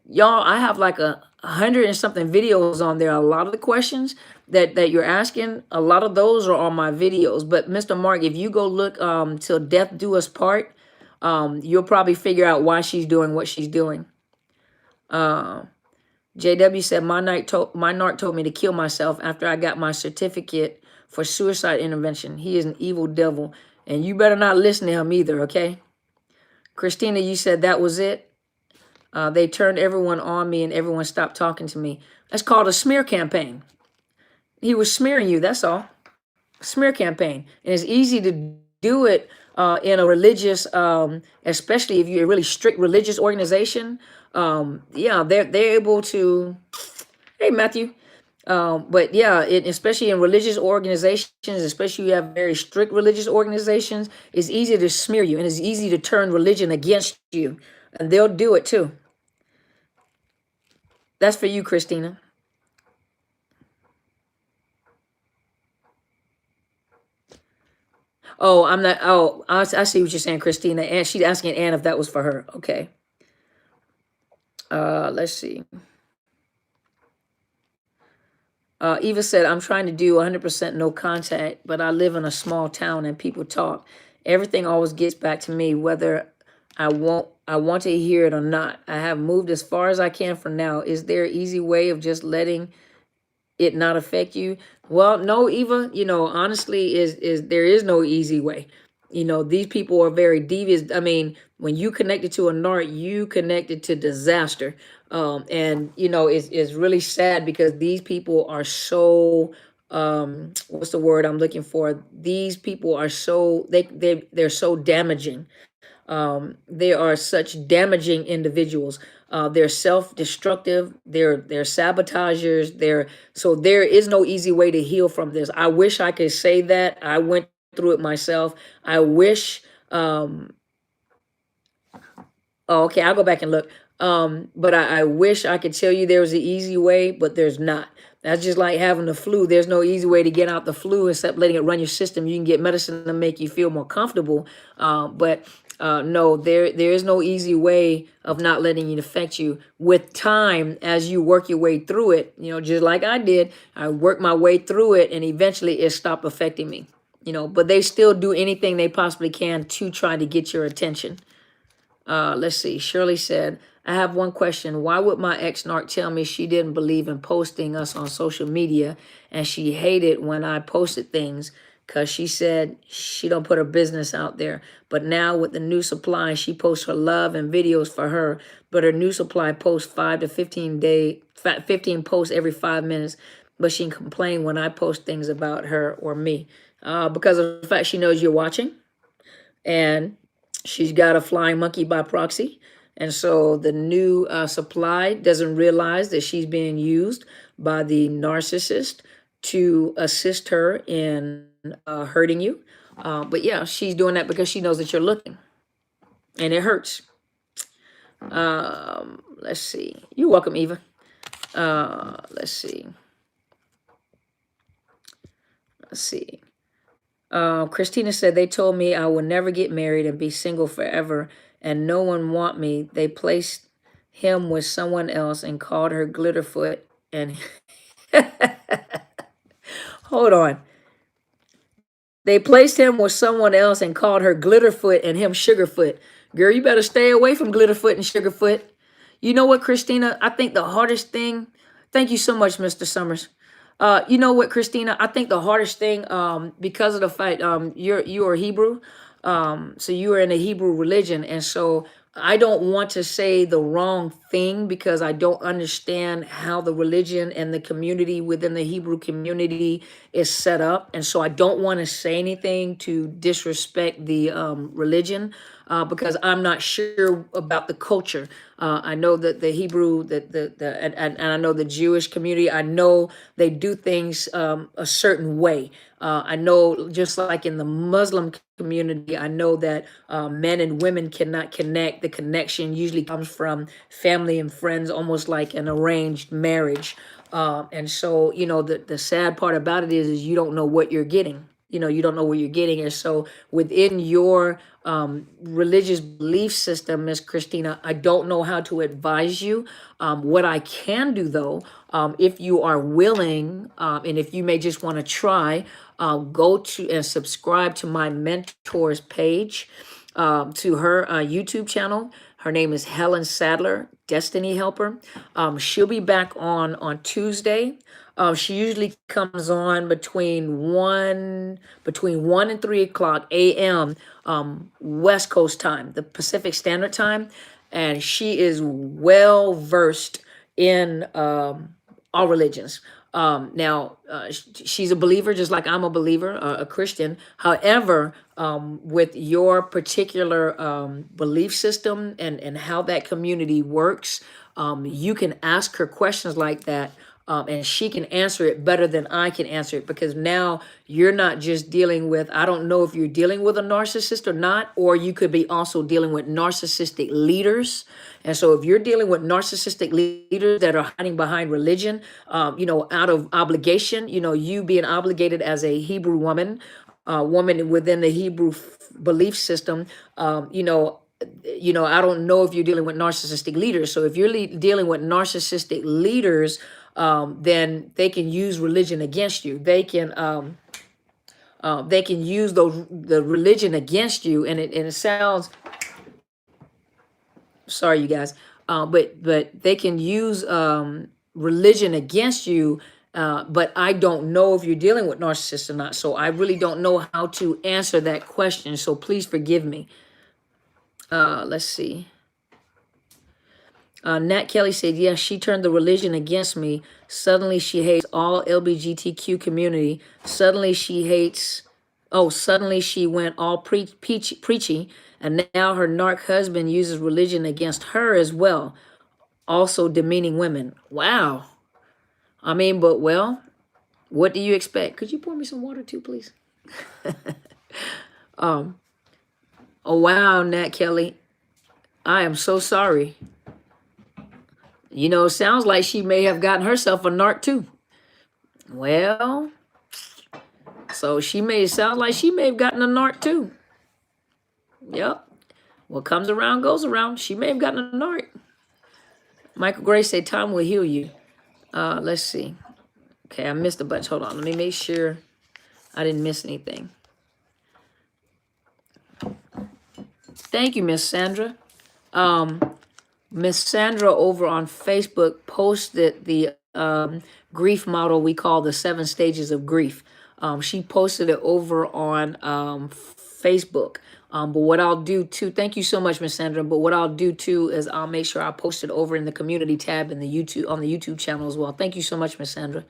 Y'all, I have like 100 and something videos on there. A lot of the questions that you're asking, a lot of those are on my videos. But Mr. Mark, if you go look till death do us part, you'll probably figure out why she's doing what she's doing. JW said, my narc told me to kill myself after I got my certificate for suicide intervention. He is an evil devil, and you better not listen to him either, okay? Christina, you said that was it. They turned everyone on me and everyone stopped talking to me. That's called a smear campaign. He was smearing you, that's all. Smear campaign. And it's easy to do it in a religious, especially if you're a really strict religious organization. Yeah, they're able to. Hey, Matthew. But yeah, especially in religious organizations, especially you have very strict religious organizations, it's easy to smear you and it's easy to turn religion against you, and they'll do it too. That's for you, Christina. Oh, I'm not. Oh, I see what you're saying, Christina. And she's asking Ann if that was for her. Okay. Let's see. Eva said, I'm trying to do 100% no contact, but I live in a small town and people talk. Everything always gets back to me, whether I want to hear it or not. I have moved as far as I can for now. Is there an easy way of just letting it not affect you? Well, no, Eva, honestly, is there is no easy way. These people are very devious. I mean, when you connected to a narc, you connected to disaster. And it's really sad because these people are so what's the word I'm looking for? These people are so they're so damaging. They are such damaging individuals. They're self-destructive. They're sabotagers. So there is no easy way to heal from this. I wish I could say that. I went through it myself. I wish. Oh, okay, I'll go back and look. But I wish I could tell you there was an easy way, but there's not. That's just like having the flu. There's no easy way to get out the flu except letting it run your system. You can get medicine to make you feel more comfortable. But no, there is no easy way of not letting it affect you. With time, as you work your way through it, just like I did, I worked my way through it and eventually it stopped affecting me. But they still do anything they possibly can to try to get your attention. Let's see. Shirley said, I have one question. Why would my ex-narc tell me she didn't believe in posting us on social media and she hated when I posted things because she said she don't put her business out there. But now with the new supply, she posts her love and videos for her, but her new supply posts 5 to 15 posts every 5 minutes. But she complain when I post things about her or me because of the fact she knows you're watching. And she's got a flying monkey by proxy. And so the new supply doesn't realize that she's being used by the narcissist to assist her in hurting you. But yeah, she's doing that because she knows that you're looking and it hurts. Let's see. You're welcome, Eva. Let's see. Christina said, they told me I will never get married and be single forever and no one want me. They placed him with someone else and called her Glitterfoot and hold on. They placed him with someone else and called her Glitterfoot and him Sugarfoot. Girl, you better stay away from Glitterfoot and Sugarfoot. You know what, Christina? I think the hardest thing, thank you so much, Mr. Summers. You know what, Christina? I think the hardest thing, because of the fact you are Hebrew, so you are in the Hebrew religion, and so I don't want to say the wrong thing because I don't understand how the religion and the community within the Hebrew community is set up, and so I don't want to say anything to disrespect the religion. Because I'm not sure about the culture. I know that the Hebrew, and I know the Jewish community. I know they do things a certain way. I know just like in the Muslim community, I know that men and women cannot connect. The connection usually comes from family and friends, almost like an arranged marriage. And so, the sad part about it is you don't know what you're getting. You don't know what you're getting. And so within your religious belief system, Miss Christina, I don't know how to advise you. What I can do though, if you are willing, and if you may just want to try, go to and subscribe to my mentor's page, to her YouTube channel. Her name is Helen Sadler, Destiny Helper. She'll be back on Tuesday. She usually comes on between 1 and 3 o'clock a.m. West Coast time, the Pacific Standard Time, and she is well versed in all religions. Now, she's a believer, just like I'm a believer, a Christian. However, with your particular belief system and how that community works, you can ask her questions like that. And she can answer it better than I can answer it because now you're not just dealing with, I don't know if you're dealing with a narcissist or not, or you could be also dealing with narcissistic leaders. And so if you're dealing with narcissistic leaders that are hiding behind religion, out of obligation, you being obligated as a Hebrew woman, woman within the Hebrew belief system, I don't know if you're dealing with narcissistic leaders. So if you're dealing with narcissistic leaders, then they can use religion against you. They can use the religion against you, and it sounds, sorry, you guys, but they can use religion against you. But I don't know if you're dealing with narcissists or not. So I really don't know how to answer that question. So please forgive me. Let's see. Nat Kelly said, yes, she turned the religion against me. Suddenly she hates all LGBTQ community. Suddenly she went all preachy. And now her narc husband uses religion against her as well. Also demeaning women. Wow. I mean, but well, what do you expect? Could you pour me some water too, please? Oh, wow, Nat Kelly. I am so sorry. Sounds like she may have gotten herself a narc too. Well, so sound like she may have gotten a narc too. Yep. What comes around goes around. She may have gotten a narc. Michael Gray said, time will heal you. Let's see. Okay, I missed a bunch. Hold on. Let me make sure I didn't miss anything. Thank you, Miss Sandra. Miss Sandra over on Facebook posted the grief model we call the 7 stages of grief. She posted it over on Facebook. But what I'll do too, thank you so much, Miss Sandra. But what I'll do too is I'll make sure I post it over in the community tab in the YouTube on the YouTube channel as well. Thank you so much, Miss Sandra.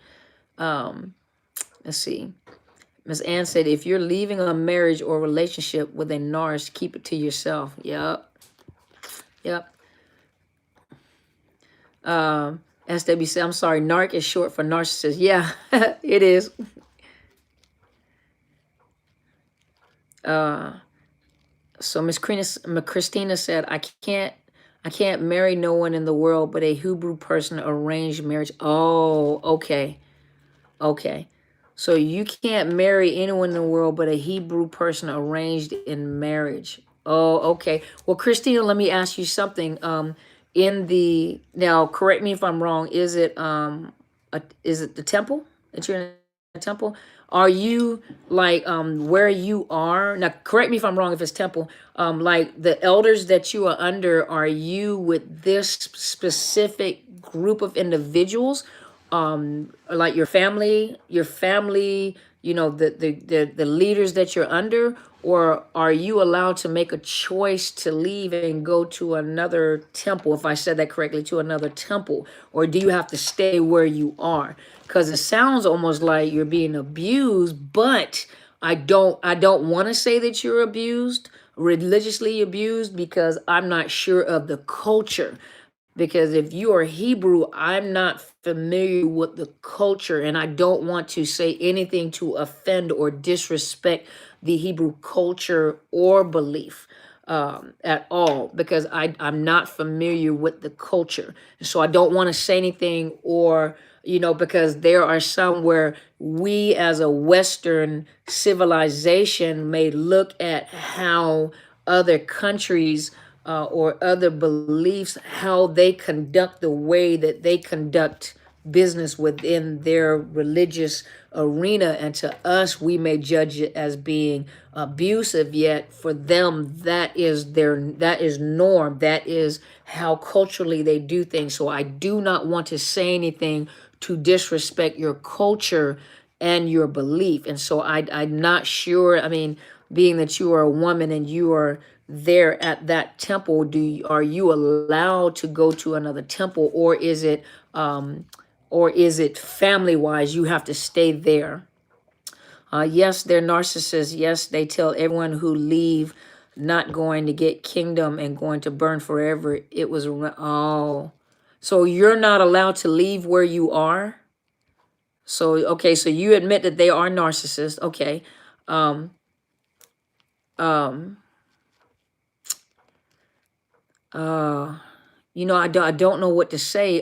Let's see. Miss Ann said, if you're leaving a marriage or relationship with a narcissist, keep it to yourself. Yep. Yep. SW said, I'm sorry, narc is short for narcissist. Yeah, it is. So Miss Christina said, I can't marry no one in the world but a Hebrew person arranged marriage. Oh, okay. Okay. So you can't marry anyone in the world but a Hebrew person arranged in marriage. Oh, okay. Well, Christina, let me ask you something. Now correct me if I'm wrong, is it the temple that you're in the temple? Are you like where you are? Now correct me if I'm wrong if it's temple. Like the elders that you are under, are you with this specific group of individuals? Like your family, the leaders that you're under, or are you allowed to make a choice to leave and go to another temple, if I said that correctly, to another temple, or do you have to stay where you are? Because it sounds almost like you're being abused, but I don't want to say that you're abused, religiously abused, because I'm not sure of the culture. Because if you are Hebrew, I'm not familiar with the culture, and I don't want to say anything to offend or disrespect the Hebrew culture or belief at all, because I'm not familiar with the culture. So I don't want to say anything, or, because there are some where we as a Western civilization may look at how other countries or other beliefs, how they conduct the way that they conduct business within their religious arena, and to us we may judge it as being abusive, yet for them that is norm, that is how culturally they do things. So I do not want to say anything to disrespect your culture and your belief. And so I'm not sure, I mean, being that you are a woman and you are there at that temple, are you allowed to go to another temple, or is it family wise you have to stay there? Yes, they're narcissists. Yes, they tell everyone who leave not going to get kingdom and going to burn forever. Oh, so you're not allowed to leave where you are. So okay, so you admit that they are narcissists. Okay. um um uh I don't know what to say.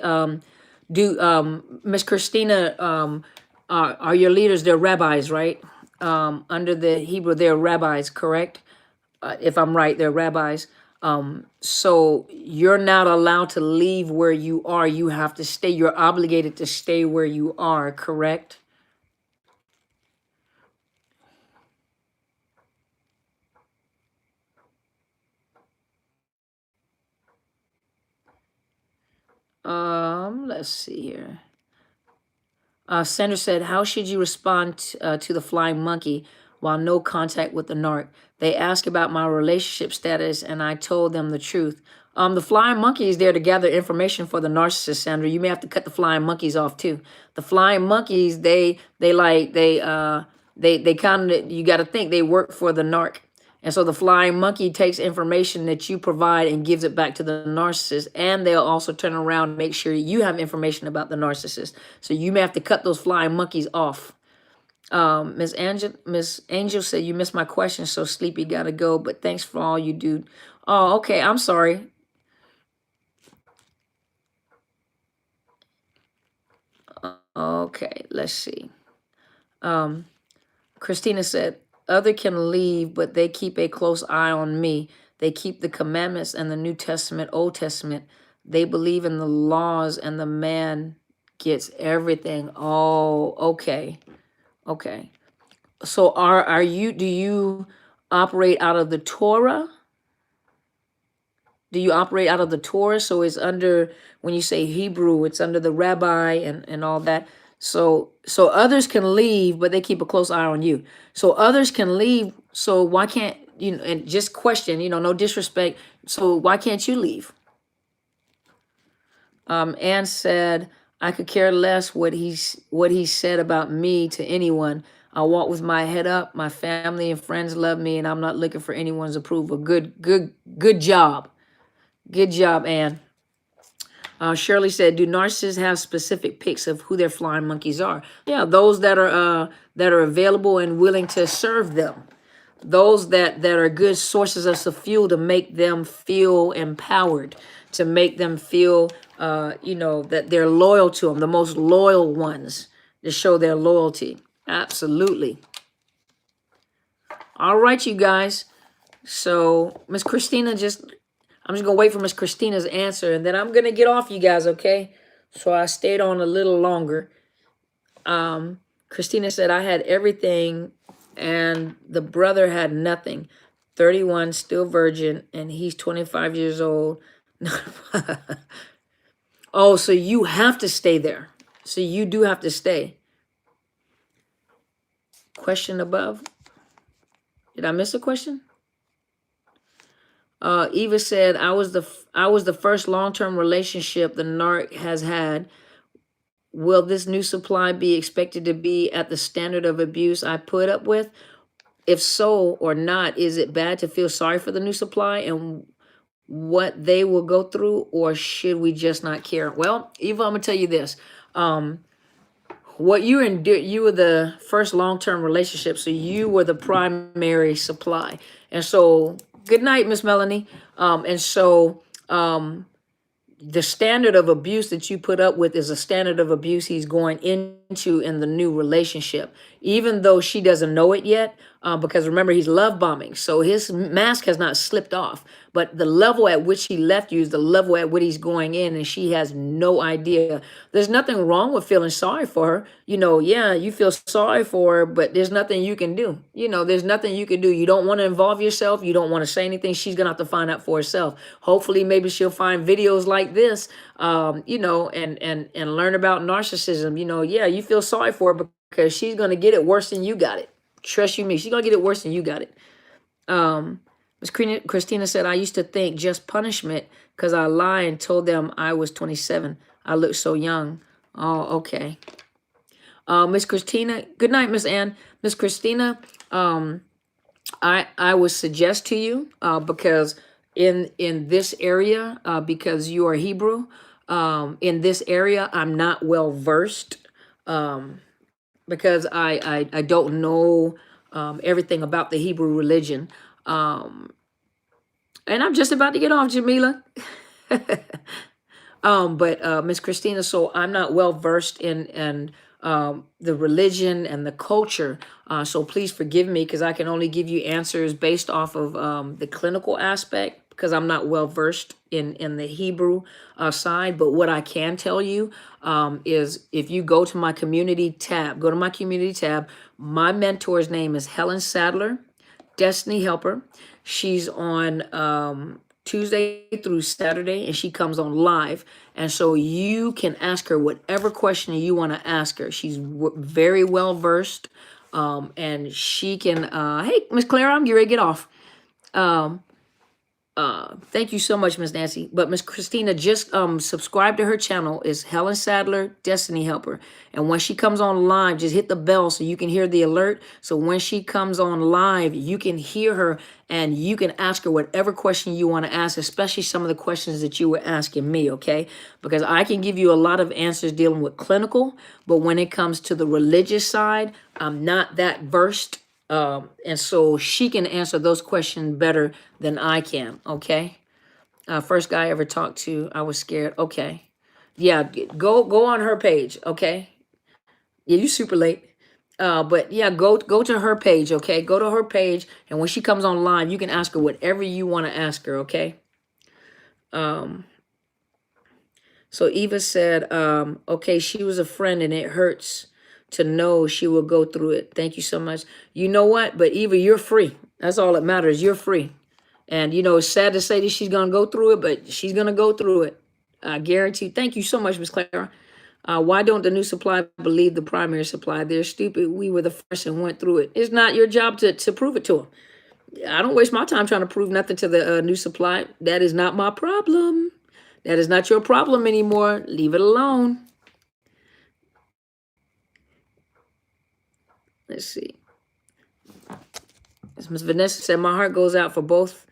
Do Miss Christina, are your leaders, they're rabbis, right? Under the Hebrew, they're rabbis, correct? If I'm right, they're rabbis. So you're not allowed to leave where you are. You have to stay. You're obligated to stay where you are, correct? Let's see here. Sandra said, how should you respond to the flying monkey while no contact with the narc? They asked about my relationship status, and I told them the truth. The flying monkey is there to gather information for the narcissist, Sandra. You may have to cut the flying monkeys off too. The flying monkeys, they kind of, you got to think they work for the narc. And so the flying monkey takes information that you provide and gives it back to the narcissist. And they'll also turn around and make sure you have information about the narcissist. So you may have to cut those flying monkeys off. Miss Angel said, you missed my question, so sleepy, gotta go. But thanks for all you do. Oh, okay. I'm sorry. Okay, let's see. Christina said, other can leave, but they keep a close eye on me. They keep the commandments and the New Testament, Old Testament. They believe in the laws, and the man gets everything. Oh, okay. Okay. So do you operate out of the Torah? Do you operate out of the Torah? So it's under, when you say Hebrew, it's under the rabbi and all that. So others can leave, but they keep a close eye on you. So others can leave. So why can't you know? And just question, no disrespect. So why can't you leave? Ann said, I could care less what he said about me to anyone. I walk with my head up. My family and friends love me, and I'm not looking for anyone's approval. Good job. Good job, Ann. Shirley said, "Do narcissists have specific picks of who their flying monkeys are?" Yeah, those that are available and willing to serve them. Those that are good sources of fuel to make them feel empowered, to make them feel, that they're loyal to them. The most loyal ones to show their loyalty. Absolutely. All right, you guys. So Miss Christina I'm just gonna wait for Miss Christina's answer, and then I'm gonna get off, you guys, okay? So I stayed on a little longer. Christina said, I had everything and the brother had nothing. 31, still virgin, and he's 25 years old. Oh, so you have to stay there. So you do have to stay. Question above. Did I miss a question? Eva said, I was the first long-term relationship the narc has had. Will this new supply be expected to be at the standard of abuse I put up with? If so or not, is it bad to feel sorry for the new supply and what they will go through, or should we just not care? Well, Eva, I'm gonna tell you this. What you endured, you were the first long-term relationship, so you were the primary supply. And so, good night, Miss Melanie. And so the standard of abuse that you put up with is a standard of abuse he's going into in the new relationship, even though she doesn't know it yet. Because remember, he's love bombing, so his mask has not slipped off. But the level at which he left you is the level at which he's going in, and she has no idea. There's nothing wrong with feeling sorry for her. Yeah, you feel sorry for her, but there's nothing you can do. There's nothing you can do. You don't want to involve yourself. You don't want to say anything. She's gonna have to find out for herself. Hopefully, maybe she'll find videos like this, and learn about narcissism. Yeah, you feel sorry for her because she's gonna get it worse than you got it. Trust you me, she's gonna get it worse than you got it. Miss Christina said, I used to think just punishment because I lied and told them I was 27. I looked so young. Oh, okay. Miss Christina, good night, Miss Ann. Miss Christina, I would suggest to you, because in this area, because you are Hebrew, in this area, I'm not well versed, because I don't know everything about the Hebrew religion. And I'm just about to get off, Jamila. But Miss Christina, so I'm not well versed in the religion and the culture. So please forgive me because I can only give you answers based off of the clinical aspect, because I'm not well versed in the Hebrew side. But what I can tell you is, if you go to my community tab, my mentor's name is Helen Sadler, Destiny Helper. She's on Tuesday through Saturday, and she comes on live. And so you can ask her whatever question you want to ask her. She's very well versed, and she can, hey, Miss Clara, I'm getting ready to get off. Thank you so much, Miss Nancy. But Miss Christina, just subscribe to her channel. It's Helen Sadler, Destiny Helper. And when she comes on live, just hit the bell so you can hear the alert. So when she comes on live, you can hear her and you can ask her whatever question you want to ask, especially some of the questions that you were asking me, okay? Because I can give you a lot of answers dealing with clinical, but when it comes to the religious side, I'm not that versed. And so she can answer those questions better than I can, okay? First guy I ever talked to, I was scared. Okay. Yeah, go on her page, okay? Yeah, you super late. But yeah, go to her page, okay? Go to her page, and when she comes online, you can ask her whatever you want to ask her, okay? So Eva said, okay, she was a friend and it hurts to know she will go through it. Thank you so much. You know what? But Eva, you're free. That's all that matters. You're free. And, you know, it's sad to say that she's going to go through it, but she's going to go through it. I guarantee. Thank you so much, Miss Clara. Why don't the new supply believe the primary supply? They're stupid. We were the first and went through it. It's not your job to prove it to them. I don't waste my time trying to prove nothing to the new supply. That is not my problem. That is not your problem anymore. Leave it alone. Let's see. As Ms. Vanessa said, my heart goes out for both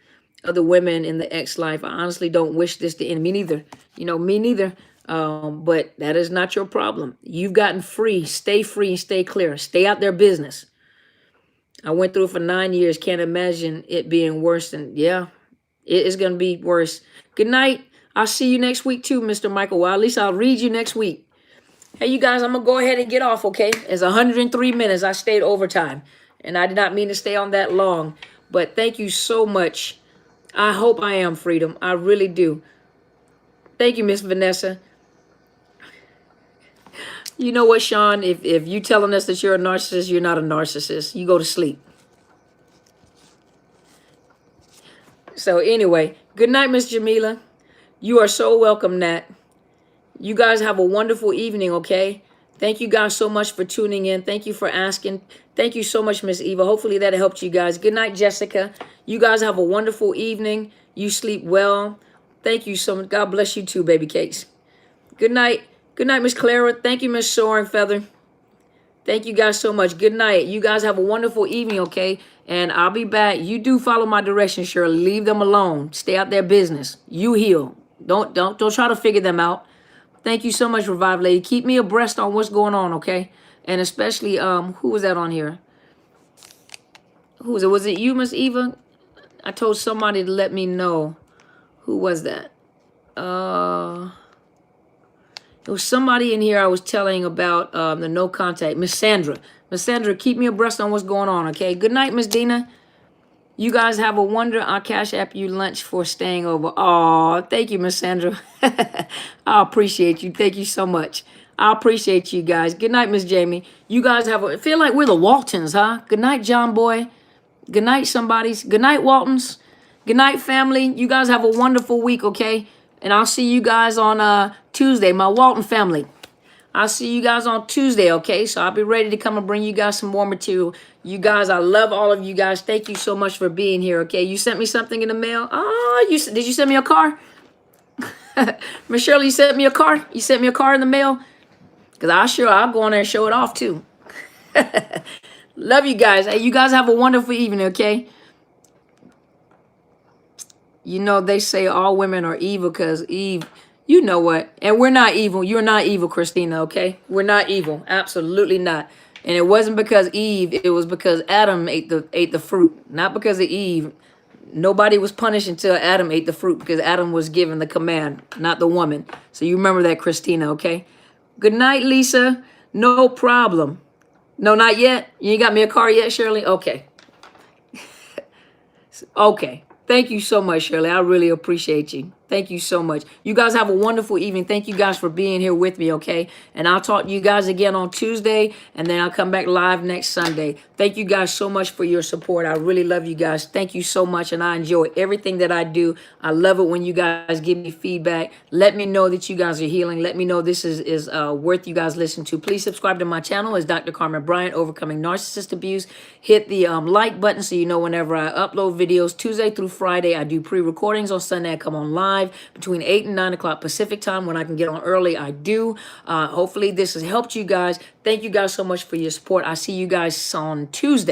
of the women in the ex life. I honestly don't wish this to end. Me neither. You know, me neither. But that is not your problem. You've gotten free. Stay free and stay clear. Stay out their business. I went through it for 9 years. Can't imagine it being worse than, yeah, it is going to be worse. Good night. I'll see you next week too, Mr. Michael. Well, at least I'll read you next week. Hey, you guys, I'm going to go ahead and get off, okay? It's 103 minutes. I stayed overtime, and I did not mean to stay on that long. But thank you so much. I hope I am freedom. I really do. Thank you, Miss Vanessa. You know what, Sean? If you telling us that you're a narcissist, you're not a narcissist. You go to sleep. So anyway, good night, Miss Jamila. You are so welcome, Nat. You guys have a wonderful evening, okay? Thank you guys so much for tuning in. Thank you for asking. Thank you so much, Miss Eva. Hopefully that helped you guys. Good night, Jessica. You guys have a wonderful evening. You sleep well. Thank you so much. God bless you too, baby cakes. Good night. Good night, Miss Clara. Thank you, Miss Soaring Feather. Thank you guys so much. Good night. You guys have a wonderful evening, okay? And I'll be back. You do follow my directions, Shirley. Leave them alone. Stay out their business. You heal. Don't try to figure them out. Thank you so much, Revive Lady. Keep me abreast on what's going on, okay? And especially, who was that on here? Who was it? Was it you, Miss Eva? I told somebody to let me know. Who was that? There was somebody in here I was telling about the no contact. Miss Sandra. Miss Sandra, keep me abreast on what's going on, okay? Good night, Miss Dina. You guys have a wonder. I'll cash app you lunch for staying over. Oh, thank you, Miss Sandra. I appreciate you. Thank you so much. I appreciate you guys. Good night, Miss Jamie. You guys have a, feel like we're the Waltons, huh? Good night, John Boy. Good night, somebody's. Good night, Waltons. Good night, family. You guys have a wonderful week, okay? And I'll see you guys on Tuesday, my Walton family. I'll see you guys on Tuesday, okay? So I'll be ready to come and bring you guys some more material. You guys, I love all of you guys. Thank you so much for being here, okay? You sent me something in the mail. Oh, did you send me a car? Miss Shirley, you sent me a car? You sent me a car in the mail? Because I'll go on there and show it off, too. Love you guys. Hey, you guys have a wonderful evening, okay? You know, they say all women are evil because Eve, you know what? And we're not evil. You're not evil, Christina, okay? We're not evil. Absolutely not. And it wasn't because Eve. It was because Adam ate the fruit. Not because of Eve. Nobody was punished until Adam ate the fruit because Adam was given the command, not the woman. So you remember that, Christina, okay? Good night, Lisa. No problem. No, not yet. You ain't got me a car yet, Shirley? Okay. Okay. Thank you so much, Shirley. I really appreciate you. Thank you so much. You guys have a wonderful evening. Thank you guys for being here with me, okay? And I'll talk to you guys again on Tuesday, and then I'll come back live next Sunday. Thank you guys so much for your support. I really love you guys. Thank you so much, and I enjoy everything that I do. I love it when you guys give me feedback. Let me know that you guys are healing. Let me know this is worth you guys listening to. Please subscribe to my channel. It's Dr. Carmen Bryant, Overcoming Narcissist Abuse. Hit the like button so you know whenever I upload videos. Tuesday through Friday, I do pre-recordings. On Sunday, I come on live between 8 and 9 o'clock Pacific time. When I can get on early, I do. Hopefully this has helped you guys. Thank you guys so much for your support. I see you guys on Tuesday.